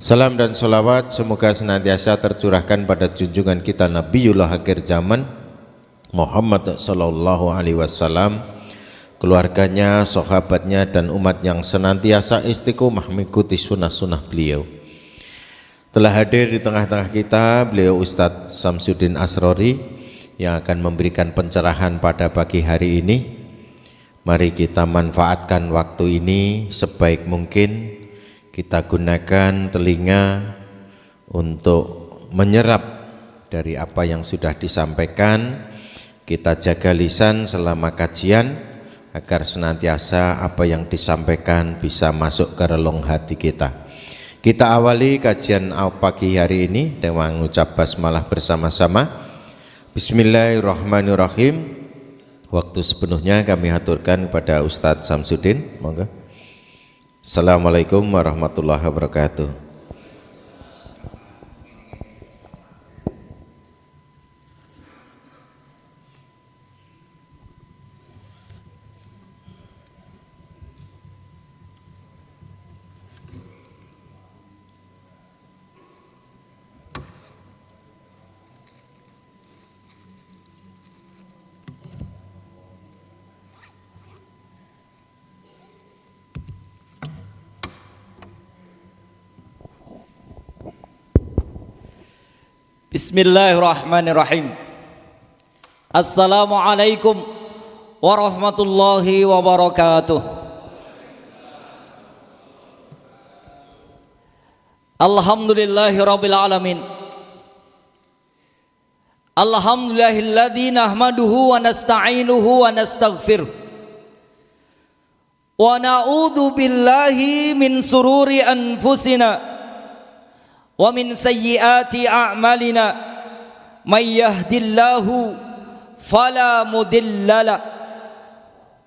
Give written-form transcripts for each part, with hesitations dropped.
Salam dan salawat semoga senantiasa tercurahkan pada junjungan kita Nabiullah akhir zaman Muhammad sallallahu alaihi wasallam, keluarganya, sahabatnya dan umat yang senantiasa istiqomah mengikuti sunnah-sunnah beliau. Telah hadir di tengah-tengah kita beliau Ustadz Samsudin Asrori yang akan memberikan pencerahan pada pagi hari ini. Mari kita manfaatkan waktu ini sebaik mungkin. Kita gunakan telinga untuk menyerap dari apa yang sudah disampaikan. Kita jaga lisan selama kajian agar senantiasa apa yang disampaikan bisa masuk ke relung hati kita. Kita awali kajian pagi hari ini dengan mengucap basmalah bersama-sama. Bismillahirrahmanirrahim. Waktu sepenuhnya kami aturkan kepada Ustadz Samsudin. Monggo. Assalamualaikum warahmatullahi wabarakatuh. Bismillahirrahmanirrahim. Assalamualaikum warahmatullahi wabarakatuh. Alhamdulillahirabbil alamin. Alhamdulillahilladzi nahmaduhu wa nasta'inuhu wa nastaghfiruh. Wa na'udzu billahi min sururi anfusina wa min sayyiati a'malina may yahdillahu fala mudhillalah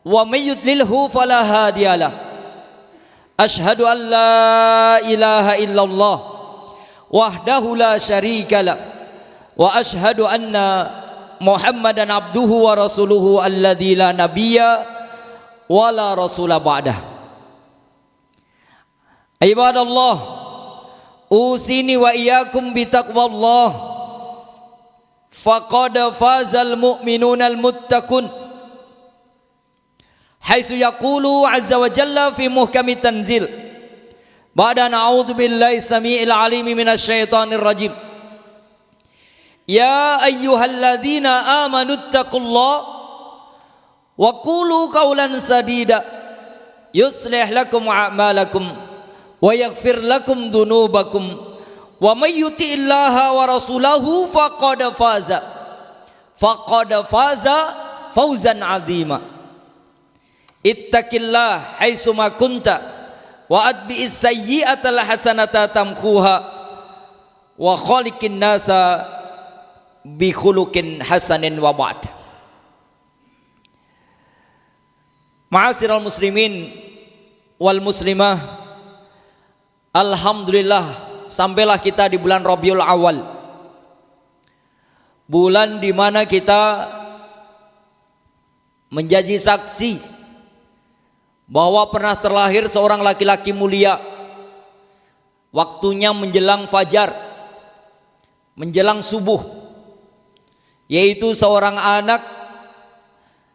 wa may yudlilhu fala hadiyalah. Asyhadu an la ilaha illallah wahdahu la syarikalah wa asyhadu anna Muhammadan abduhu wa rasuluhu alladzi la nabiyya wa la rasula ba'dah. Ibadallah, usini wa iyyakum bitaqwallah faqad fazal mu'minunal muttaqun haitsu yaqulu azza wa jalla fi muhkamit tanzil ba'da na'udzu billahi samii'il 'aliim minasyaitonir rajim. Ya ayyuhalladzina amanu taqullaha wa qulu qawlan sadida yuslih lakum a'malakum wa yaghfir lakum dhunubakum wa may yuti'illaha wa rasulahu faqad faza fawzan 'azima. Ittaqillah haitsu ma kunta wa atbi'is sayyi'atal hasanata tamkhuha wa khaliqin nasa bi khuluqin hasanin wa ba'd. Ma'asyiral muslimin wal muslimah, alhamdulillah sampailah kita di bulan Rabiul Awal, bulan di mana kita menjadi saksi bahwa pernah terlahir seorang laki-laki mulia. Waktunya menjelang fajar, menjelang subuh, yaitu seorang anak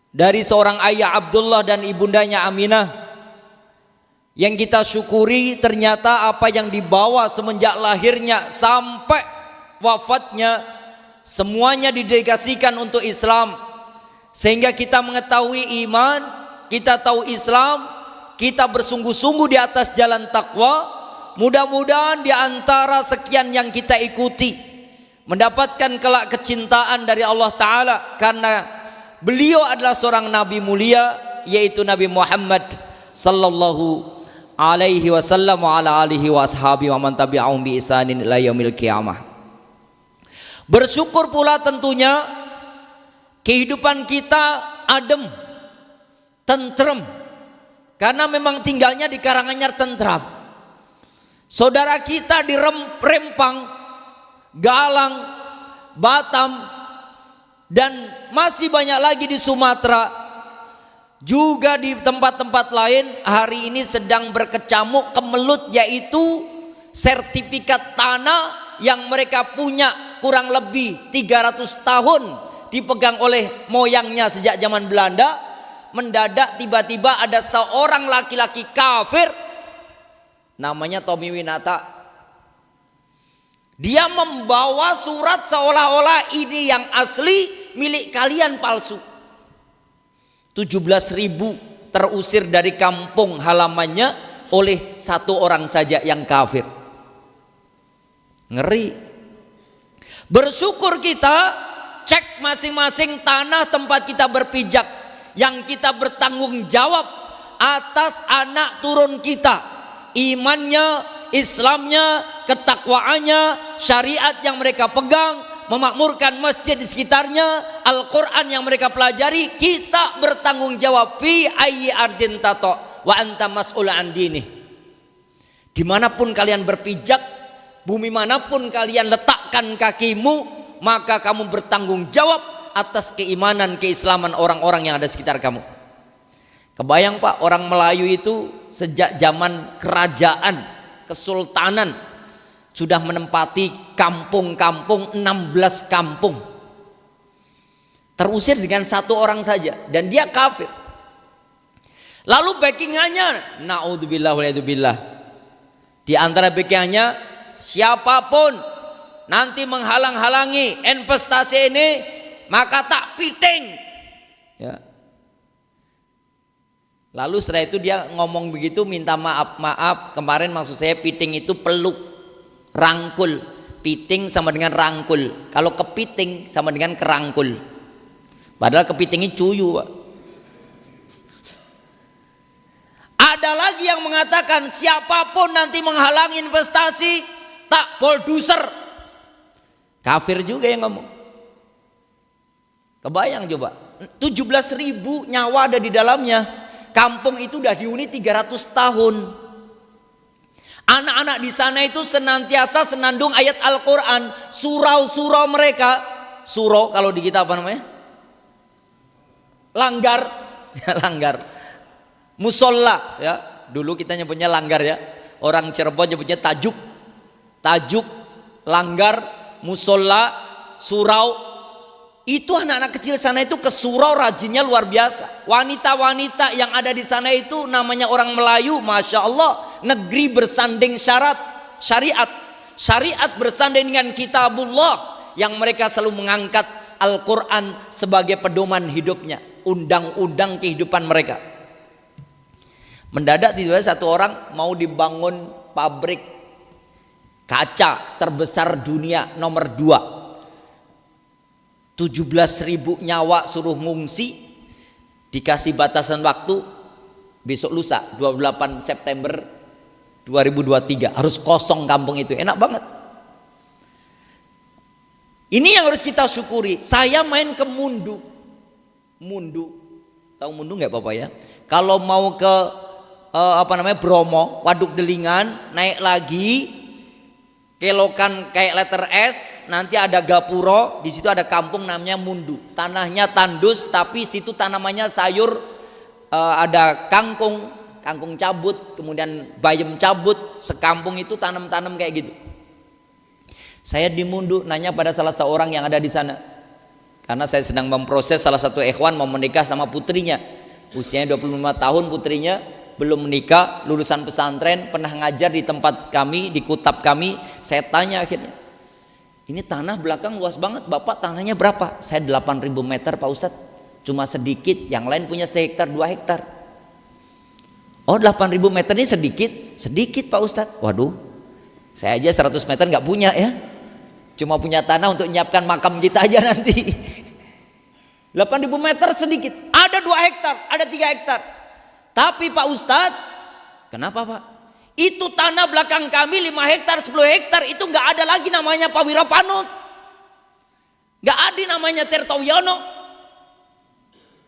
dari seorang ayah Abdullah dan ibundanya Aminah. Yang kita syukuri ternyata apa yang dibawa semenjak lahirnya sampai wafatnya semuanya didedikasikan untuk Islam. Sehingga kita mengetahui iman, kita tahu Islam, kita bersungguh-sungguh di atas jalan takwa. Mudah-mudahan di antara sekian yang kita ikuti mendapatkan kelak kecintaan dari Allah Ta'ala, karena beliau adalah seorang nabi mulia, yaitu Nabi Muhammad sallallahu alaihi wasallam wa ala alihi wa ashabi wa man tabi'ahum bi ihsanin ila yaumil qiyamah. Bersyukur pula tentunya kehidupan kita adem, tentrem, karena memang tinggalnya di Karanganyar tentram. Saudara kita di Rempang, Galang, Batam, dan masih banyak lagi di Sumatera, juga di tempat-tempat lain hari ini sedang berkecamuk kemelut, yaitu sertifikat tanah yang mereka punya kurang lebih 300 tahun dipegang oleh moyangnya sejak zaman Belanda. Mendadak tiba-tiba ada seorang laki-laki kafir namanya Tommy Winata. Dia membawa surat seolah-olah ini yang asli, milik kalian palsu. 17.000 terusir dari kampung halamannya oleh satu orang saja yang kafir. Ngeri. Bersyukur kita cek masing-masing tanah tempat kita berpijak, yang kita bertanggung jawab atas anak turun kita, imannya, Islamnya, ketakwaannya, syariat yang mereka pegang, memakmurkan masjid di sekitarnya, Al-Quran yang mereka pelajari. Kita bertanggung jawab fi ayyi ardin tato wa anta mas'ul an dinih. Dimanapun kalian berpijak, bumi manapun kalian letakkan kakimu, maka kamu bertanggung jawab atas keimanan, keislaman orang-orang yang ada sekitar kamu. Kebayang Pak, orang Melayu itu sejak zaman kerajaan, kesultanan sudah menempati kampung-kampung, 16 kampung. Terusir dengan satu orang saja dan dia kafir. Lalu backingannya, naudzubillah waliyadzubillah. Di antara backingannya, siapapun nanti menghalang-halangi investasi ini, maka tak piting. Ya. Lalu setelah itu dia ngomong begitu, minta maaf. Kemarin maksud saya piting itu peluk, rangkul. Piting sama dengan rangkul. Kalau kepiting sama dengan kerangkul. Padahal kepitingnya cuyu, Pak. Ada lagi yang mengatakan siapapun nanti menghalangi investasi, tak bulldozer. Kafir juga yang ngomong. Kebayang coba, 17.000 nyawa ada di dalamnya. Kampung itu udah dihuni 300 tahun. Anak-anak di sana itu senantiasa senandung ayat Al-Quran. Surau-surau mereka, surau kalau di kita apa namanya? Langgar, ya, langgar. Musolla, ya. Dulu kita nyebutnya langgar, ya. Orang Cirebon nyebutnya tajuk. Tajuk, langgar, musolla, surau. Itu anak-anak kecil sana itu ke surau rajinnya luar biasa. Wanita-wanita yang ada di sana itu namanya orang Melayu, Masya Allah, negeri bersanding syariat. Syariat bersanding dengan kitabullah, yang mereka selalu mengangkat Al-Quran sebagai pedoman hidupnya, undang-undang kehidupan mereka. Mendadak tiba-tiba satu orang mau dibangun pabrik kaca terbesar dunia nomor 2. 17.000 nyawa suruh ngungsi, dikasih batasan waktu besok lusa 28 September 2023 harus kosong kampung itu. Enak banget. Ini yang harus kita syukuri. Saya main ke Mundu, tahu Mundu nggak Bapak ya? Kalau mau ke Bromo, Waduk Delingan, naik lagi kelokan kayak letter S, nanti ada Gapuro, di situ ada kampung namanya Mundu. Tanahnya tandus tapi situ tanamannya sayur, ada kangkung cabut, kemudian bayam cabut, sekampung itu tanam-tanam kayak gitu. Saya di Mundu nanya pada salah seorang yang ada di sana. Karena saya sedang memproses salah satu ikhwan mau menikah sama putrinya. Usianya 25 tahun putrinya, belum menikah, lulusan pesantren, pernah ngajar di tempat kami, di kutab kami. Saya tanya akhirnya, ini tanah belakang luas banget, Bapak tanahnya berapa? Saya 8.000 meter Pak Ustadz, cuma sedikit, yang lain punya 1 hektar 2 hektar. Oh 8.000 meter ini sedikit? Sedikit Pak Ustadz. Waduh, saya aja 100 meter gak punya ya, cuma punya tanah untuk menyiapkan makam kita aja nanti. 8.000 meter sedikit, ada 2 hektar, ada 3 hektar. Tapi Pak Ustadz, kenapa Pak? Itu tanah belakang kami 5 hektar, 10 hektar, itu gak ada lagi namanya Pak Wirapanut, gak ada namanya Tirtowiono.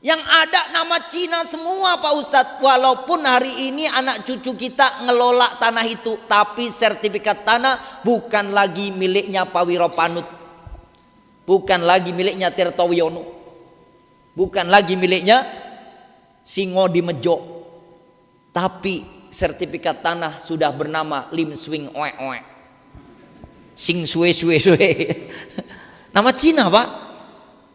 Yang ada nama Cina semua Pak Ustadz. Walaupun hari ini anak cucu kita ngelola tanah itu, tapi sertifikat tanah bukan lagi miliknya Pak Wirapanut, bukan lagi miliknya Tirtowiono, bukan lagi miliknya Singo di Mejo, tapi sertifikat tanah sudah bernama Lim Swing Oe Oe. Sing Sue Sue Sue. Nama Cina, Pak.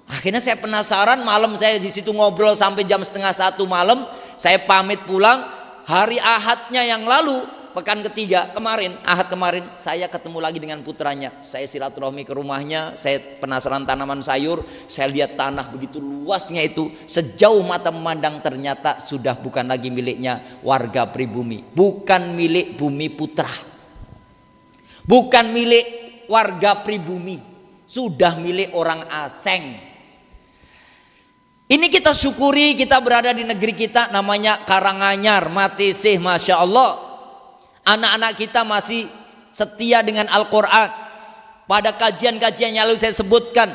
Akhirnya saya penasaran, malam saya di situ ngobrol sampai jam 12:30 malam. Saya pamit pulang. Hari Ahadnya yang lalu, pekan ketiga kemarin, Ahad kemarin, saya ketemu lagi dengan putranya. Saya silaturahmi ke rumahnya, saya penasaran tanaman sayur, saya lihat tanah begitu luasnya itu, sejauh mata memandang ternyata sudah bukan lagi miliknya warga pribumi, bukan milik Bumi Putra, bukan milik warga pribumi, sudah milik orang asing. Ini kita syukuri, kita berada di negeri kita namanya Karanganyar, Matisih, Masya Allah. Anak-anak kita masih setia dengan Al-Quran. Pada kajian-kajian yang lalu saya sebutkan,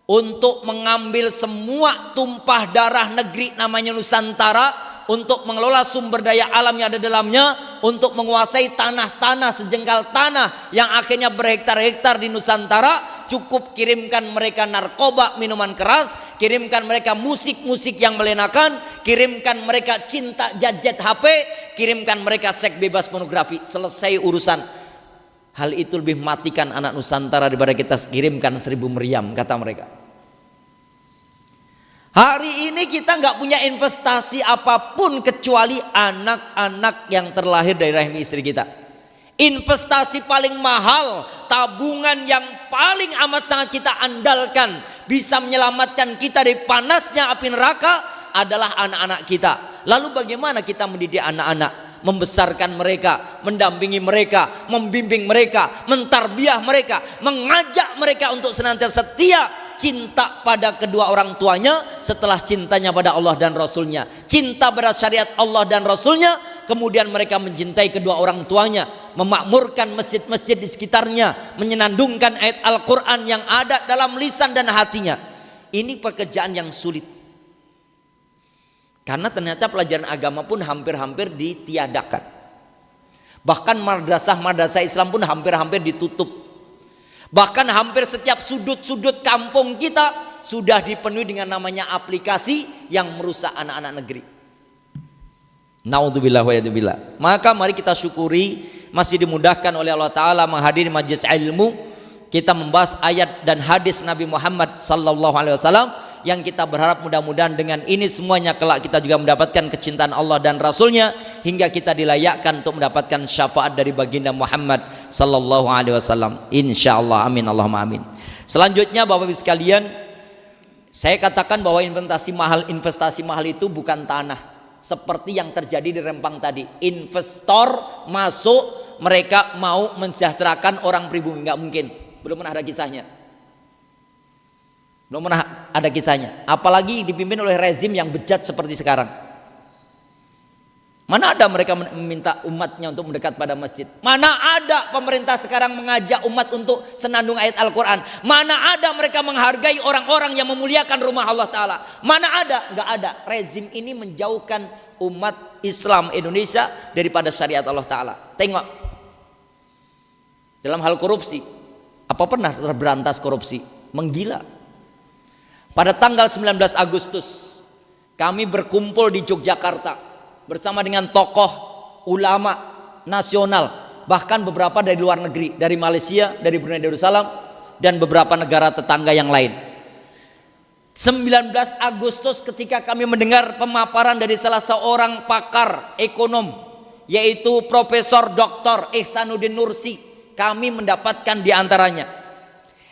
untuk mengambil semua tumpah darah negeri namanya Nusantara, untuk mengelola sumber daya alam yang ada dalamnya, untuk menguasai tanah-tanah sejengkal tanah yang akhirnya berhektar-hektar di Nusantara. Cukup kirimkan mereka narkoba, minuman keras, kirimkan mereka musik-musik yang melenakan, kirimkan mereka cinta gadget HP, kirimkan mereka seks bebas pornografi, selesai urusan. Hal itu lebih matikan anak Nusantara daripada kita kirimkan 1000 meriam, kata mereka. Hari ini kita nggak punya investasi apapun kecuali anak-anak yang terlahir dari rahim istri kita. Investasi paling mahal, tabungan yang paling amat sangat kita andalkan, bisa menyelamatkan kita dari panasnya api neraka adalah anak-anak kita. Lalu bagaimana kita mendidik anak-anak, membesarkan mereka, mendampingi mereka, membimbing mereka, mentarbiah mereka, mengajak mereka untuk senantiasa setia, cinta pada kedua orang tuanya setelah cintanya pada Allah dan Rasulnya, cinta pada syariat Allah dan Rasulnya. Kemudian mereka mencintai kedua orang tuanya, memakmurkan masjid-masjid di sekitarnya, menyenandungkan ayat Al-Quran yang ada dalam lisan dan hatinya. Ini pekerjaan yang sulit, karena ternyata pelajaran agama pun hampir-hampir ditiadakan. Bahkan madrasah-madrasah Islam pun hampir-hampir ditutup. Bahkan hampir setiap sudut-sudut kampung kita sudah dipenuhi dengan namanya aplikasi yang merusak anak-anak negeri. Naudzubillah wa yadzubillah. Maka mari kita syukuri masih dimudahkan oleh Allah Ta'ala menghadiri majelis ilmu. Kita membahas ayat dan hadis Nabi Muhammad sallallahu alaihi wasallam, yang kita berharap mudah-mudahan dengan ini semuanya kelak kita juga mendapatkan kecintaan Allah dan Rasulnya, hingga kita dilayakkan untuk mendapatkan syafaat dari baginda Muhammad sallallahu alaihi wasallam, insyaallah. Amin Allahumma amin. Selanjutnya Bapak Ibu sekalian, saya katakan bahwa investasi mahal itu bukan tanah seperti yang terjadi di Rempang tadi. Investor masuk, mereka mau mensejahterakan orang pribumi, nggak mungkin. Belum pernah ada kisahnya. Belum pernah ada kisahnya. Apalagi dipimpin oleh rezim yang bejat seperti sekarang. Mana ada mereka meminta umatnya untuk mendekat pada masjid? Mana ada pemerintah sekarang mengajak umat untuk senandung ayat Al-Quran? Mana ada mereka menghargai orang-orang yang memuliakan rumah Allah Ta'ala? Mana ada? Nggak ada. Rezim ini menjauhkan umat Islam Indonesia daripada syariat Allah Ta'ala. Tengok, dalam hal korupsi, apa pernah terberantas korupsi? Menggila. Pada tanggal 19 Agustus kami berkumpul di Yogyakarta bersama dengan tokoh ulama nasional, bahkan beberapa dari luar negeri, dari Malaysia, dari Brunei Darussalam, dan beberapa negara tetangga yang lain. 19 Agustus ketika kami mendengar pemaparan dari salah seorang pakar ekonom, yaitu Profesor Dr. Ihsanuddin Nursi, kami mendapatkan diantaranya,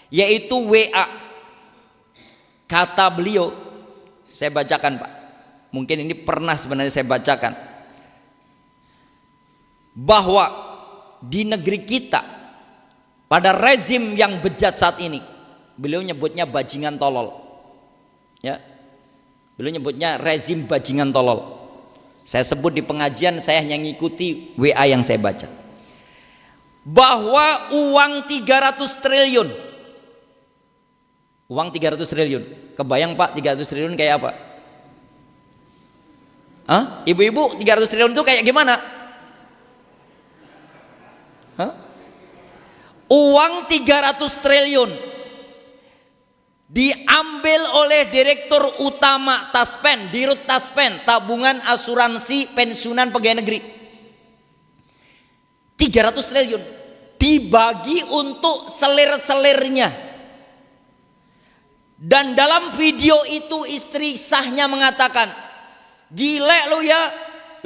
yaitu WA. Kata beliau, saya bacakan Pak, mungkin ini pernah sebenarnya saya bacakan, bahwa di negeri kita pada rezim yang bejat saat ini, beliau nyebutnya bajingan tolol, ya, beliau nyebutnya rezim bajingan tolol. Saya sebut di pengajian, saya hanya ngikuti WA yang saya baca, bahwa uang 300 triliun, uang 300 triliun, kebayang Pak 300 triliun kayak apa? Hah? Ibu-ibu, 300 triliun itu kayak gimana? Hah? Uang 300 triliun diambil oleh Direktur Utama Taspen, Dirut Taspen, Tabungan Asuransi Pensiunan Pegawai Negeri. 300 triliun dibagi untuk selir-selirnya. Dan dalam video itu istri sahnya mengatakan, gile lu ya,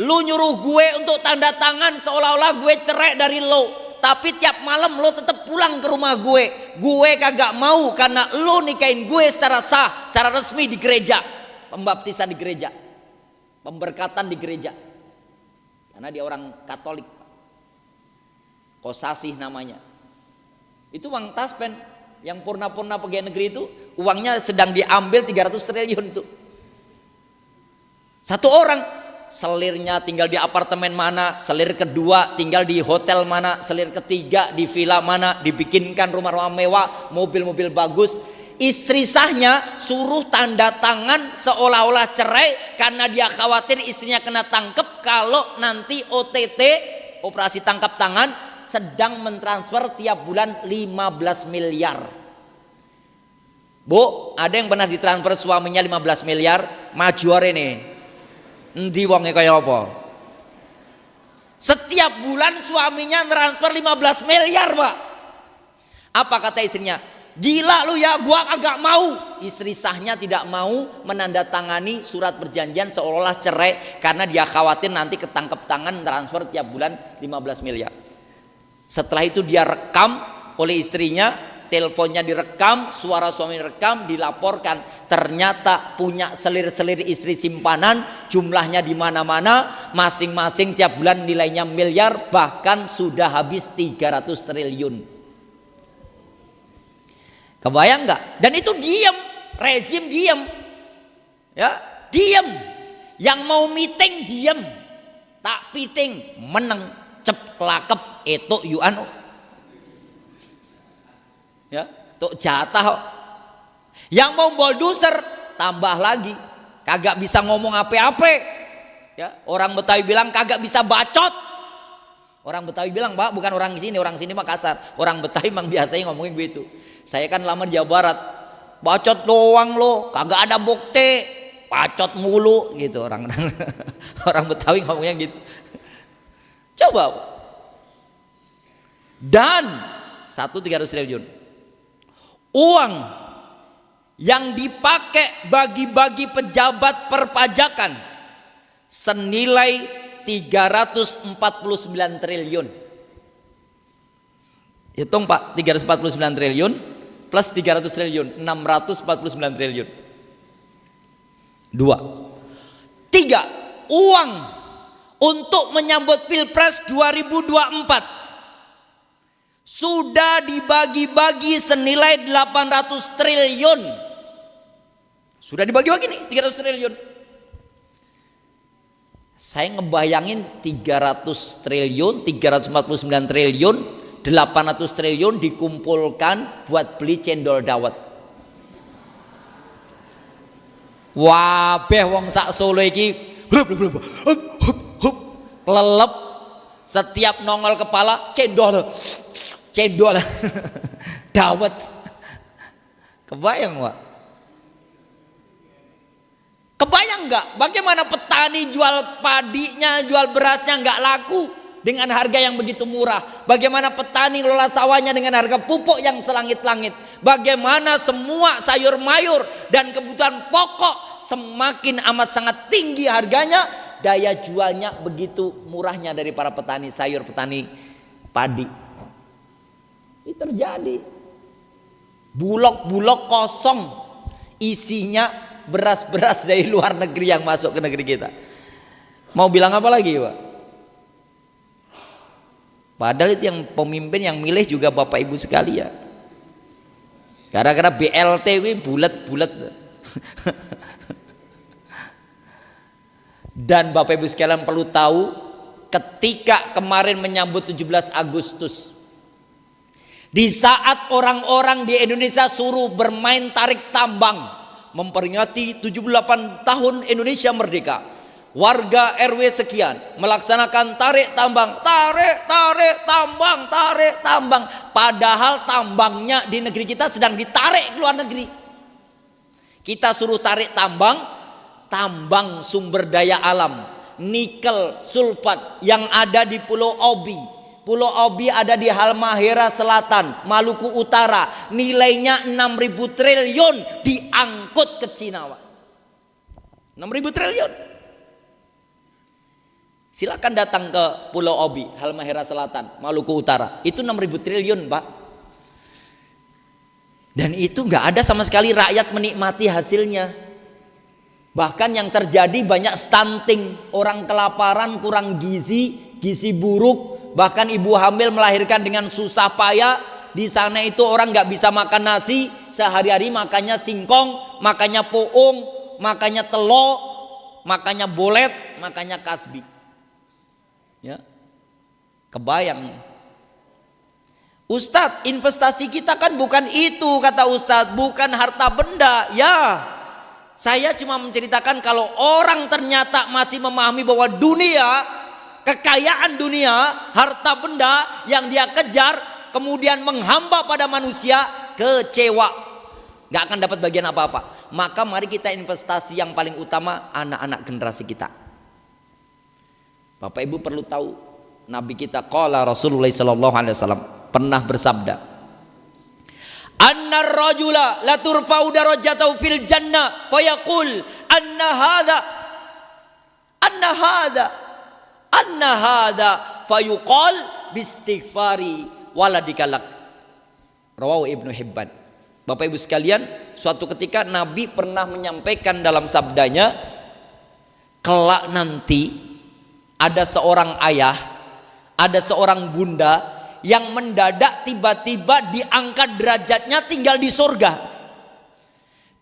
lu nyuruh gue untuk tanda tangan seolah-olah gue cerai dari lo, tapi tiap malam lo tetap pulang ke rumah gue kagak mau karena lo nikahin gue secara sah, secara resmi di gereja, pembaptisan di gereja, pemberkatan di gereja, karena dia orang Katolik, kosasih namanya. Itu uang taspen yang purna-purna pegawai negeri itu, uangnya sedang diambil 300 triliun tuh. Satu orang, selirnya tinggal di apartemen mana, selir kedua tinggal di hotel mana, selir ketiga di villa mana, dibikinkan rumah-rumah mewah, mobil-mobil bagus. Istri sahnya suruh tanda tangan seolah-olah cerai karena dia khawatir istrinya kena tangkep kalau nanti OTT, operasi tangkap tangan, sedang mentransfer tiap bulan 15 miliar. Bu, ada yang pernah ditransfer suaminya 15 miliar? Maju hari ini. Endi wongnya kayak apa? Setiap bulan suaminya transfer 15 miliar, Pak. Apa kata istrinya? Gila lu ya, gua agak mau. Istri sahnya tidak mau menandatangani surat perjanjian seolah-olah cerai karena dia khawatir nanti ketangkep tangan transfer tiap bulan 15 miliar. Setelah itu dia rekam oleh istrinya, teleponnya direkam, suara suami direkam, dilaporkan. Ternyata punya selir-selir istri simpanan, jumlahnya di mana-mana, masing-masing tiap bulan nilainya miliar, bahkan sudah habis 300 triliun. Kebayang nggak? Dan itu diam, rezim diam, ya diam. Yang mau meeting diam, tak meeting meneng, cep kelakep itu yuan. Ya, tuh jatah. Yang mau bulldozer tambah lagi, kagak bisa ngomong apa-apa. Ya, orang Betawi bilang kagak bisa bacot. Orang Betawi bilang, Pak, bukan orang sini mah kasar. Orang Betawi memang biasanya ngomongin begitu. Saya kan lama di Jawa Barat, bacot doang lo, kagak ada bukti, bacot mulu gitu orang orang Betawi ngomongnya gitu. Coba. Dan 300 triliun uang yang dipakai bagi-bagi pejabat perpajakan senilai 349 triliun. Hitung Pak, 349 triliun plus 300 triliun, 649 triliun. 2. 3. Uang untuk menyambut Pilpres 2024 sudah dibagi-bagi senilai 800 triliun. Sudah dibagi-bagi nih 300 triliun. Saya ngebayangin 300 triliun, 349 triliun, 800 triliun dikumpulkan buat beli cendol dawet. Wabeh wong sak Solo iki kelelep, setiap nongol kepala cendol dawet. Kebayang Pak? Kebayang nggak bagaimana petani jual padinya, jual berasnya nggak laku dengan harga yang begitu murah? Bagaimana petani ngelola sawahnya dengan harga pupuk yang selangit-langit? Bagaimana semua sayur mayur dan kebutuhan pokok semakin amat sangat tinggi harganya, daya jualnya begitu murahnya dari para petani sayur, petani padi. Ini terjadi. Bulog-bulog kosong, isinya beras-beras dari luar negeri yang masuk ke negeri kita. Mau bilang apa lagi Pak? Padahal itu yang pemimpin yang milih juga Bapak Ibu sekalian. Gara-gara BLT ini bulat-bulat. Dan Bapak Ibu sekalian perlu tahu, ketika kemarin menyambut 17 Agustus, di saat orang-orang di Indonesia suruh bermain tarik tambang memperingati 78 tahun Indonesia merdeka, warga RW sekian melaksanakan tarik tambang, padahal tambangnya di negeri kita sedang ditarik ke luar negeri. Kita suruh tarik tambang sumber daya alam, nikel sulfat yang ada di Pulau Obi, Pulau Obi ada di Halmahera Selatan, Maluku Utara. Nilainya 6.000 triliun diangkut ke Cina, Pak. 6.000 triliun. Silakan datang ke Pulau Obi, Halmahera Selatan, Maluku Utara. Itu 6.000 triliun, Pak. Dan itu nggak ada sama sekali rakyat menikmati hasilnya. Bahkan yang terjadi banyak stunting, orang kelaparan, kurang gizi, gizi buruk. Bahkan ibu hamil melahirkan dengan susah payah. Di sana itu orang nggak bisa makan nasi, sehari-hari makannya singkong, makannya poong, makannya telur, makannya bolet, makannya kasbi. Ya, kebayang. Ustadz, investasi kita kan bukan itu, kata Ustadz, bukan harta benda. Ya, saya cuma menceritakan kalau orang ternyata masih memahami bahwa dunia, kekayaan dunia, harta benda yang dia kejar kemudian menghamba pada manusia, kecewa, gak akan dapat bagian apa-apa. Maka mari kita investasi yang paling utama anak-anak generasi kita. Bapak Ibu perlu tahu, Nabi kita qala Rasulullah sallallahu alaihi wasallam pernah bersabda, annar rajula la turfa'u darajatahu fil jannah fayaqul anna hadha fayuqal bistighfari waladikalak. Rawahu Ibnu Hibban. Bapak Ibu sekalian, suatu ketika Nabi pernah menyampaikan dalam sabdanya, kelak nanti ada seorang ayah, ada seorang bunda yang mendadak tiba-tiba diangkat derajatnya tinggal di surga.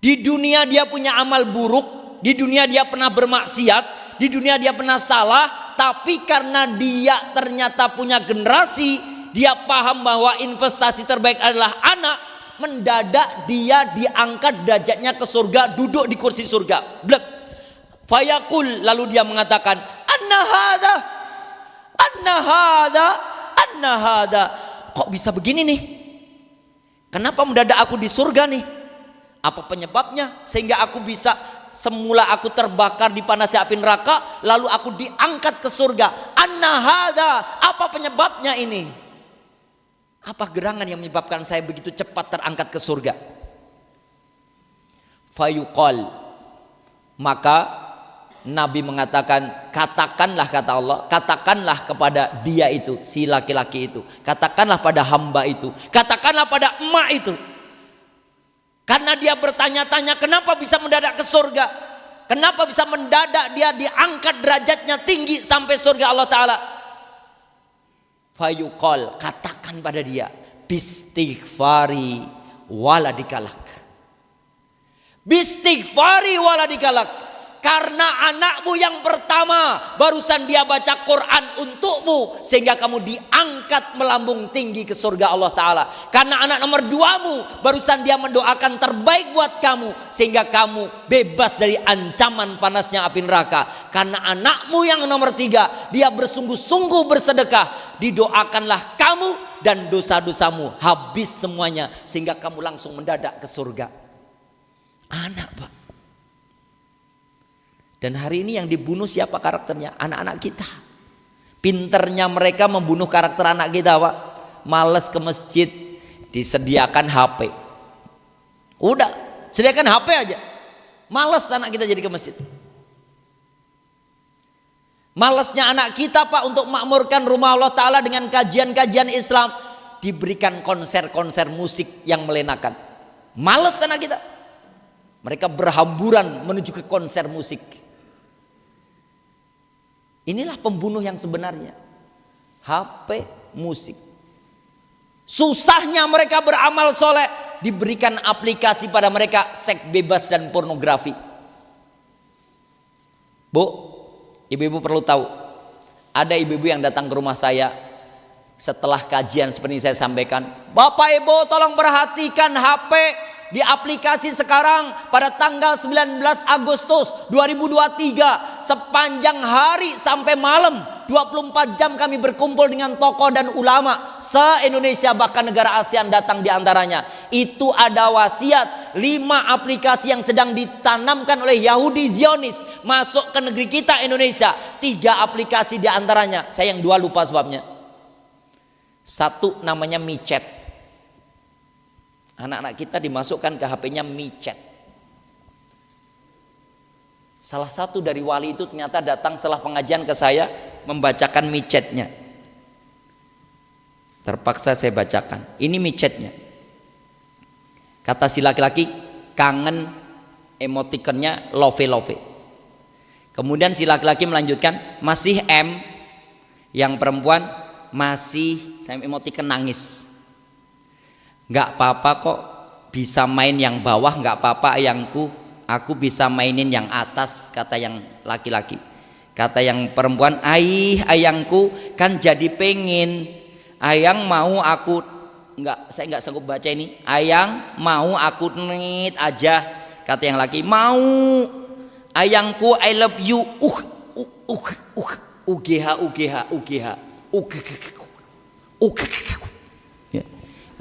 Di dunia dia punya amal buruk, di dunia dia pernah bermaksiat, di dunia dia pernah salah, tapi karena dia ternyata punya generasi, dia paham bahwa investasi terbaik adalah anak, mendadak dia diangkat derajatnya ke surga, duduk di kursi surga. Blek. Fayaqul, lalu dia mengatakan, anna hadha, kok bisa begini nih? Kenapa mendadak aku di surga nih? Apa penyebabnya sehingga aku bisa, semula aku terbakar di panasnya api neraka, lalu aku diangkat ke surga? Anna hadha, apa penyebabnya ini? Apa gerangan yang menyebabkan saya begitu cepat terangkat ke surga? Fayuqal, maka Nabi mengatakan, katakanlah, kata Allah, katakanlah kepada dia itu, si laki-laki itu, katakanlah pada hamba itu, katakanlah pada emak itu, karena dia bertanya-tanya kenapa bisa mendadak ke surga, kenapa bisa mendadak dia diangkat derajatnya tinggi sampai surga Allah Ta'ala. Fayuqal, katakan pada dia, bistighfari waladikalak, bistighfari waladikalak. Karena anakmu yang pertama barusan dia baca Quran untukmu, sehingga kamu diangkat melambung tinggi ke surga Allah Ta'ala. Karena anak nomor 2mu barusan dia mendoakan terbaik buat kamu, sehingga kamu bebas dari ancaman panasnya api neraka. Karena anakmu yang nomor 3, dia bersungguh-sungguh bersedekah, didoakanlah kamu dan dosa-dosamu habis semuanya, sehingga kamu langsung mendadak ke surga. Anak, Pak. Dan hari ini yang dibunuh siapa karakternya? Anak-anak kita. Pinternya mereka membunuh karakter anak kita, Pak. Males ke masjid, disediakan HP. Udah, sediakan HP aja. Males anak kita jadi ke masjid. Malesnya anak kita, Pak, untuk makmurkan rumah Allah Ta'ala dengan kajian-kajian Islam, diberikan konser-konser musik yang melenakan. Males anak kita. Mereka berhamburan menuju ke konser musik. Inilah pembunuh yang sebenarnya. HP, musik. Susahnya mereka beramal soleh, diberikan aplikasi pada mereka seks bebas dan pornografi. Bu, ibu-ibu perlu tahu, ada ibu-ibu yang datang ke rumah saya setelah kajian seperti saya sampaikan. Bapak Ibu tolong perhatikan HP di aplikasi sekarang pada tanggal 19 Agustus 2023 sepanjang hari sampai malam 24 jam kami berkumpul dengan tokoh dan ulama se-Indonesia, bahkan negara ASEAN datang diantaranya. Itu ada wasiat 5 aplikasi yang sedang ditanamkan oleh Yahudi Zionis masuk ke negeri kita Indonesia. 3 aplikasi diantaranya, saya yang 2 lupa sebabnya. Satu namanya micet. Anak-anak kita dimasukkan ke HP-nya micet. Salah satu dari wali itu ternyata datang setelah pengajian ke saya membacakan micetnya. Terpaksa saya bacakan. Ini micetnya. Kata si laki-laki, kangen, emotikonnya love. Kemudian si laki-laki melanjutkan, masih M. Yang perempuan masih, saya emotikon nangis. Gak apa-apa kok, bisa main yang bawah, gak apa-apa ayangku, aku bisa mainin yang atas, kata yang laki-laki. Kata yang perempuan, ayangku kan jadi pengen, ayang mau aku, saya nggak sanggup baca ini, ayang mau aku nit aja. Kata yang laki, mau ayangku, I love you, UGH.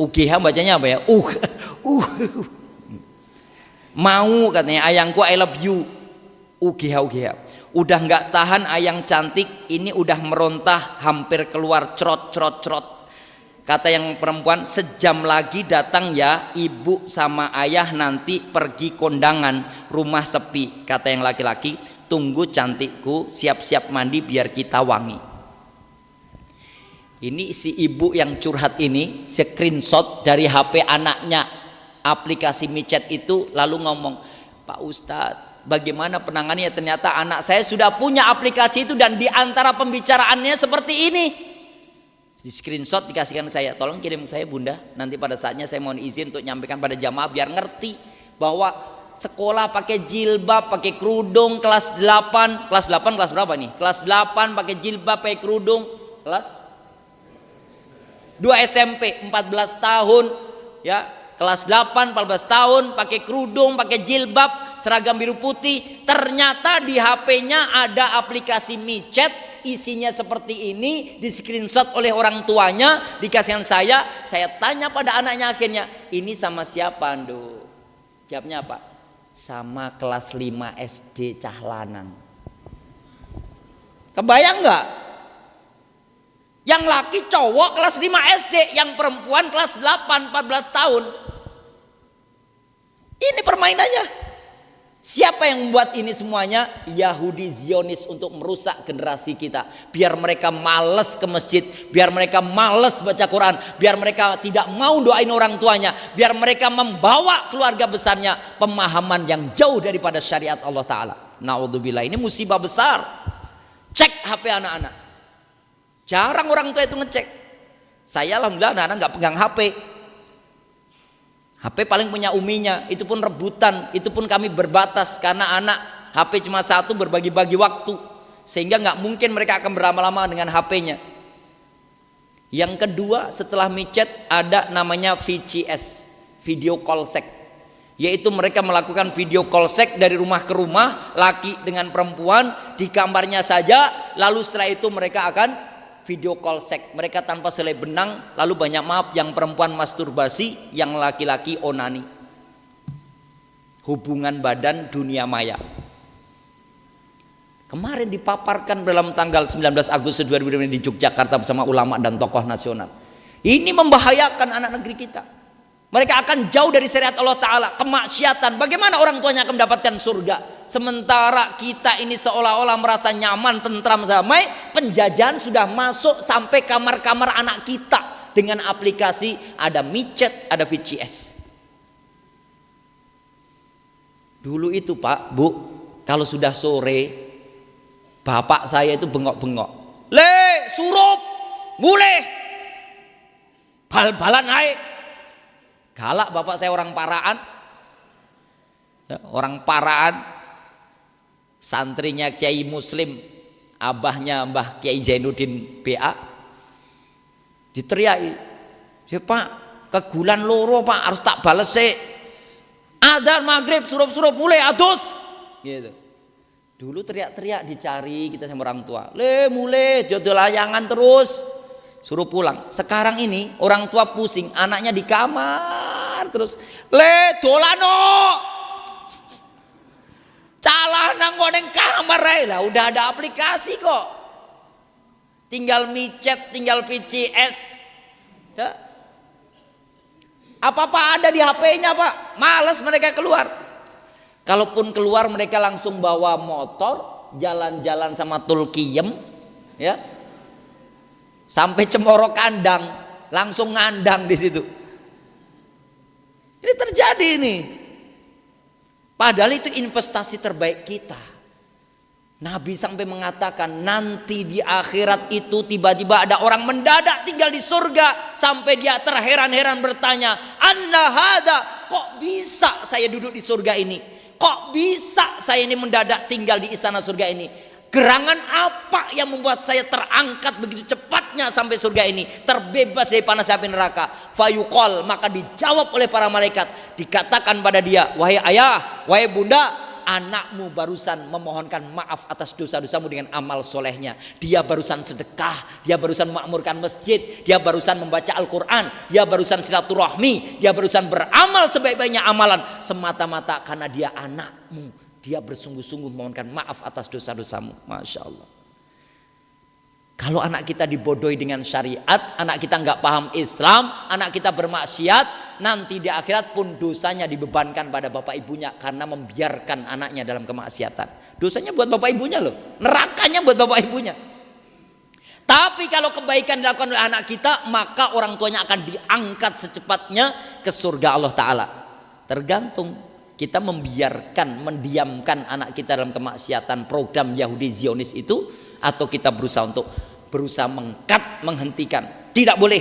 UGH bacanya apa ya? Mau katanya, ayangku I love you, UGH. Udah nggak tahan ayang cantik, ini udah merontah, hampir keluar crot. Kata yang perempuan, sejam lagi datang ya, ibu sama ayah nanti pergi kondangan, rumah sepi. Kata yang laki-laki, tunggu cantikku, siap-siap mandi biar kita wangi. Ini si ibu yang curhat ini screenshot dari HP anaknya aplikasi micet itu, lalu ngomong, Pak Ustadz, bagaimana penanganannya? Ternyata anak saya sudah punya aplikasi itu dan diantara pembicaraannya seperti ini. Di screenshot dikasihkan saya, tolong kirim saya Bunda, nanti pada saatnya saya mohon izin untuk nyampaikan pada jamaah biar ngerti bahwa sekolah pakai jilbab, pakai kerudung, kelas 8 kelas berapa nih? Kelas 8 pakai jilbab, pakai kerudung, kelas 2 SMP 14 tahun ya, kelas 8 14 tahun pakai kerudung, pakai jilbab, seragam biru putih. Ternyata di HP-nya ada aplikasi micet, isinya seperti ini, di screenshot oleh orang tuanya, dikasihkan saya tanya pada anaknya akhirnya, ini sama siapa Ando? Jawabnya apa? Sama kelas 5 SD Cahlanan. Kebayang nggak? Yang laki cowok kelas 5 SD, yang perempuan kelas 8 14 tahun. Ini permainannya. Siapa yang membuat ini semuanya? Yahudi Zionis, untuk merusak generasi kita. Biar mereka malas ke masjid, biar mereka malas baca Quran, biar mereka tidak mau doain orang tuanya, biar mereka membawa keluarga besarnya pemahaman yang jauh daripada syariat Allah Ta'ala. Na'udzubillah, ini musibah besar. Cek HP anak-anak. Jarang orang tua itu ngecek. Saya alhamdulillah anak-anak gak pegang HP. HP paling punya uminya, itu pun rebutan, itu pun kami berbatas karena anak HP cuma satu, berbagi-bagi waktu, sehingga nggak mungkin mereka akan berlama-lama dengan HP-nya. Yang kedua setelah micet ada namanya VCS, video call sex, yaitu mereka melakukan video call sex dari rumah ke rumah, laki dengan perempuan di kamarnya saja, lalu setelah itu mereka akan video call seks, mereka tanpa selai benang, lalu banyak maaf yang perempuan masturbasi, yang laki-laki onani. Hubungan badan dunia maya. Kemarin dipaparkan dalam tanggal 19 Agustus 2020 di Yogyakarta bersama ulama dan tokoh nasional. Ini membahayakan anak negeri kita. Mereka akan jauh dari syariat Allah Ta'ala, kemaksiatan. Bagaimana orang tuanya akan mendapatkan surga? Sementara kita ini seolah-olah merasa nyaman, tentram, damai. Penjajahan sudah masuk sampai kamar-kamar anak kita. Dengan aplikasi ada micet, ada VCS. Dulu itu Pak, Bu, kalau sudah sore, bapak saya itu bengok-bengok. Le, surup, mulai. Bal-balan naik. Galak bapak saya orang Paraan ya, orang Paraan, santrinya Kiai Muslim, abahnya Mbah Kiai Zainuddin BA, diteriaki, ya Pak, kegulan loro Pak, harus tak bales sih, adzan maghrib surup-surup mulai adus gitu. Dulu teriak-teriak dicari kita sama orang tua, le mulai jodoh layangan terus, suruh pulang. Sekarang ini orang tua pusing, anaknya di kamar terus, le dolano calanang neng kamar lah, udah ada aplikasi kok, tinggal micet, tinggal VCS, Ya. Apa-apa ada di HP-nya Pak. Males mereka keluar. Kalaupun keluar mereka langsung bawa motor, jalan-jalan sama Tulkiem, ya. Sampai Cemoro Kandang, langsung ngandang di situ. Ini terjadi ini. Padahal itu investasi terbaik kita. Nabi sampai mengatakan nanti di akhirat itu tiba-tiba ada orang mendadak tinggal di surga sampai dia terheran-heran bertanya, "Anna hada, kok bisa saya duduk di surga ini? Kok bisa saya ini mendadak tinggal di istana surga ini? Gerangan apa yang membuat saya terangkat begitu cepatnya sampai surga ini, terbebas dari panas api neraka?" Fayuqal, maka dijawab oleh para malaikat, dikatakan pada dia, "Wahai ayah, wahai bunda, anakmu barusan memohonkan maaf atas dosa-dosamu dengan amal solehnya. Dia barusan sedekah, dia barusan memakmurkan masjid, dia barusan membaca Al-Quran, dia barusan silaturahmi, dia barusan beramal sebaik-baiknya amalan semata-mata karena dia anakmu. Dia bersungguh-sungguh memohonkan maaf atas dosa-dosamu." Masya Allah. Kalau anak kita dibodohi dengan syariat, anak kita nggak paham Islam, anak kita bermaksiat, nanti di akhirat pun dosanya dibebankan pada bapak ibunya karena membiarkan anaknya dalam kemaksiatan. Dosanya buat bapak ibunya loh, nerakanya buat bapak ibunya. Tapi kalau kebaikan dilakukan oleh anak kita, maka orang tuanya akan diangkat secepatnya ke surga Allah Ta'ala. Tergantung kita membiarkan, mendiamkan anak kita dalam kemaksiatan program Yahudi Zionis itu, atau kita berusaha mengkat, menghentikan. Tidak boleh.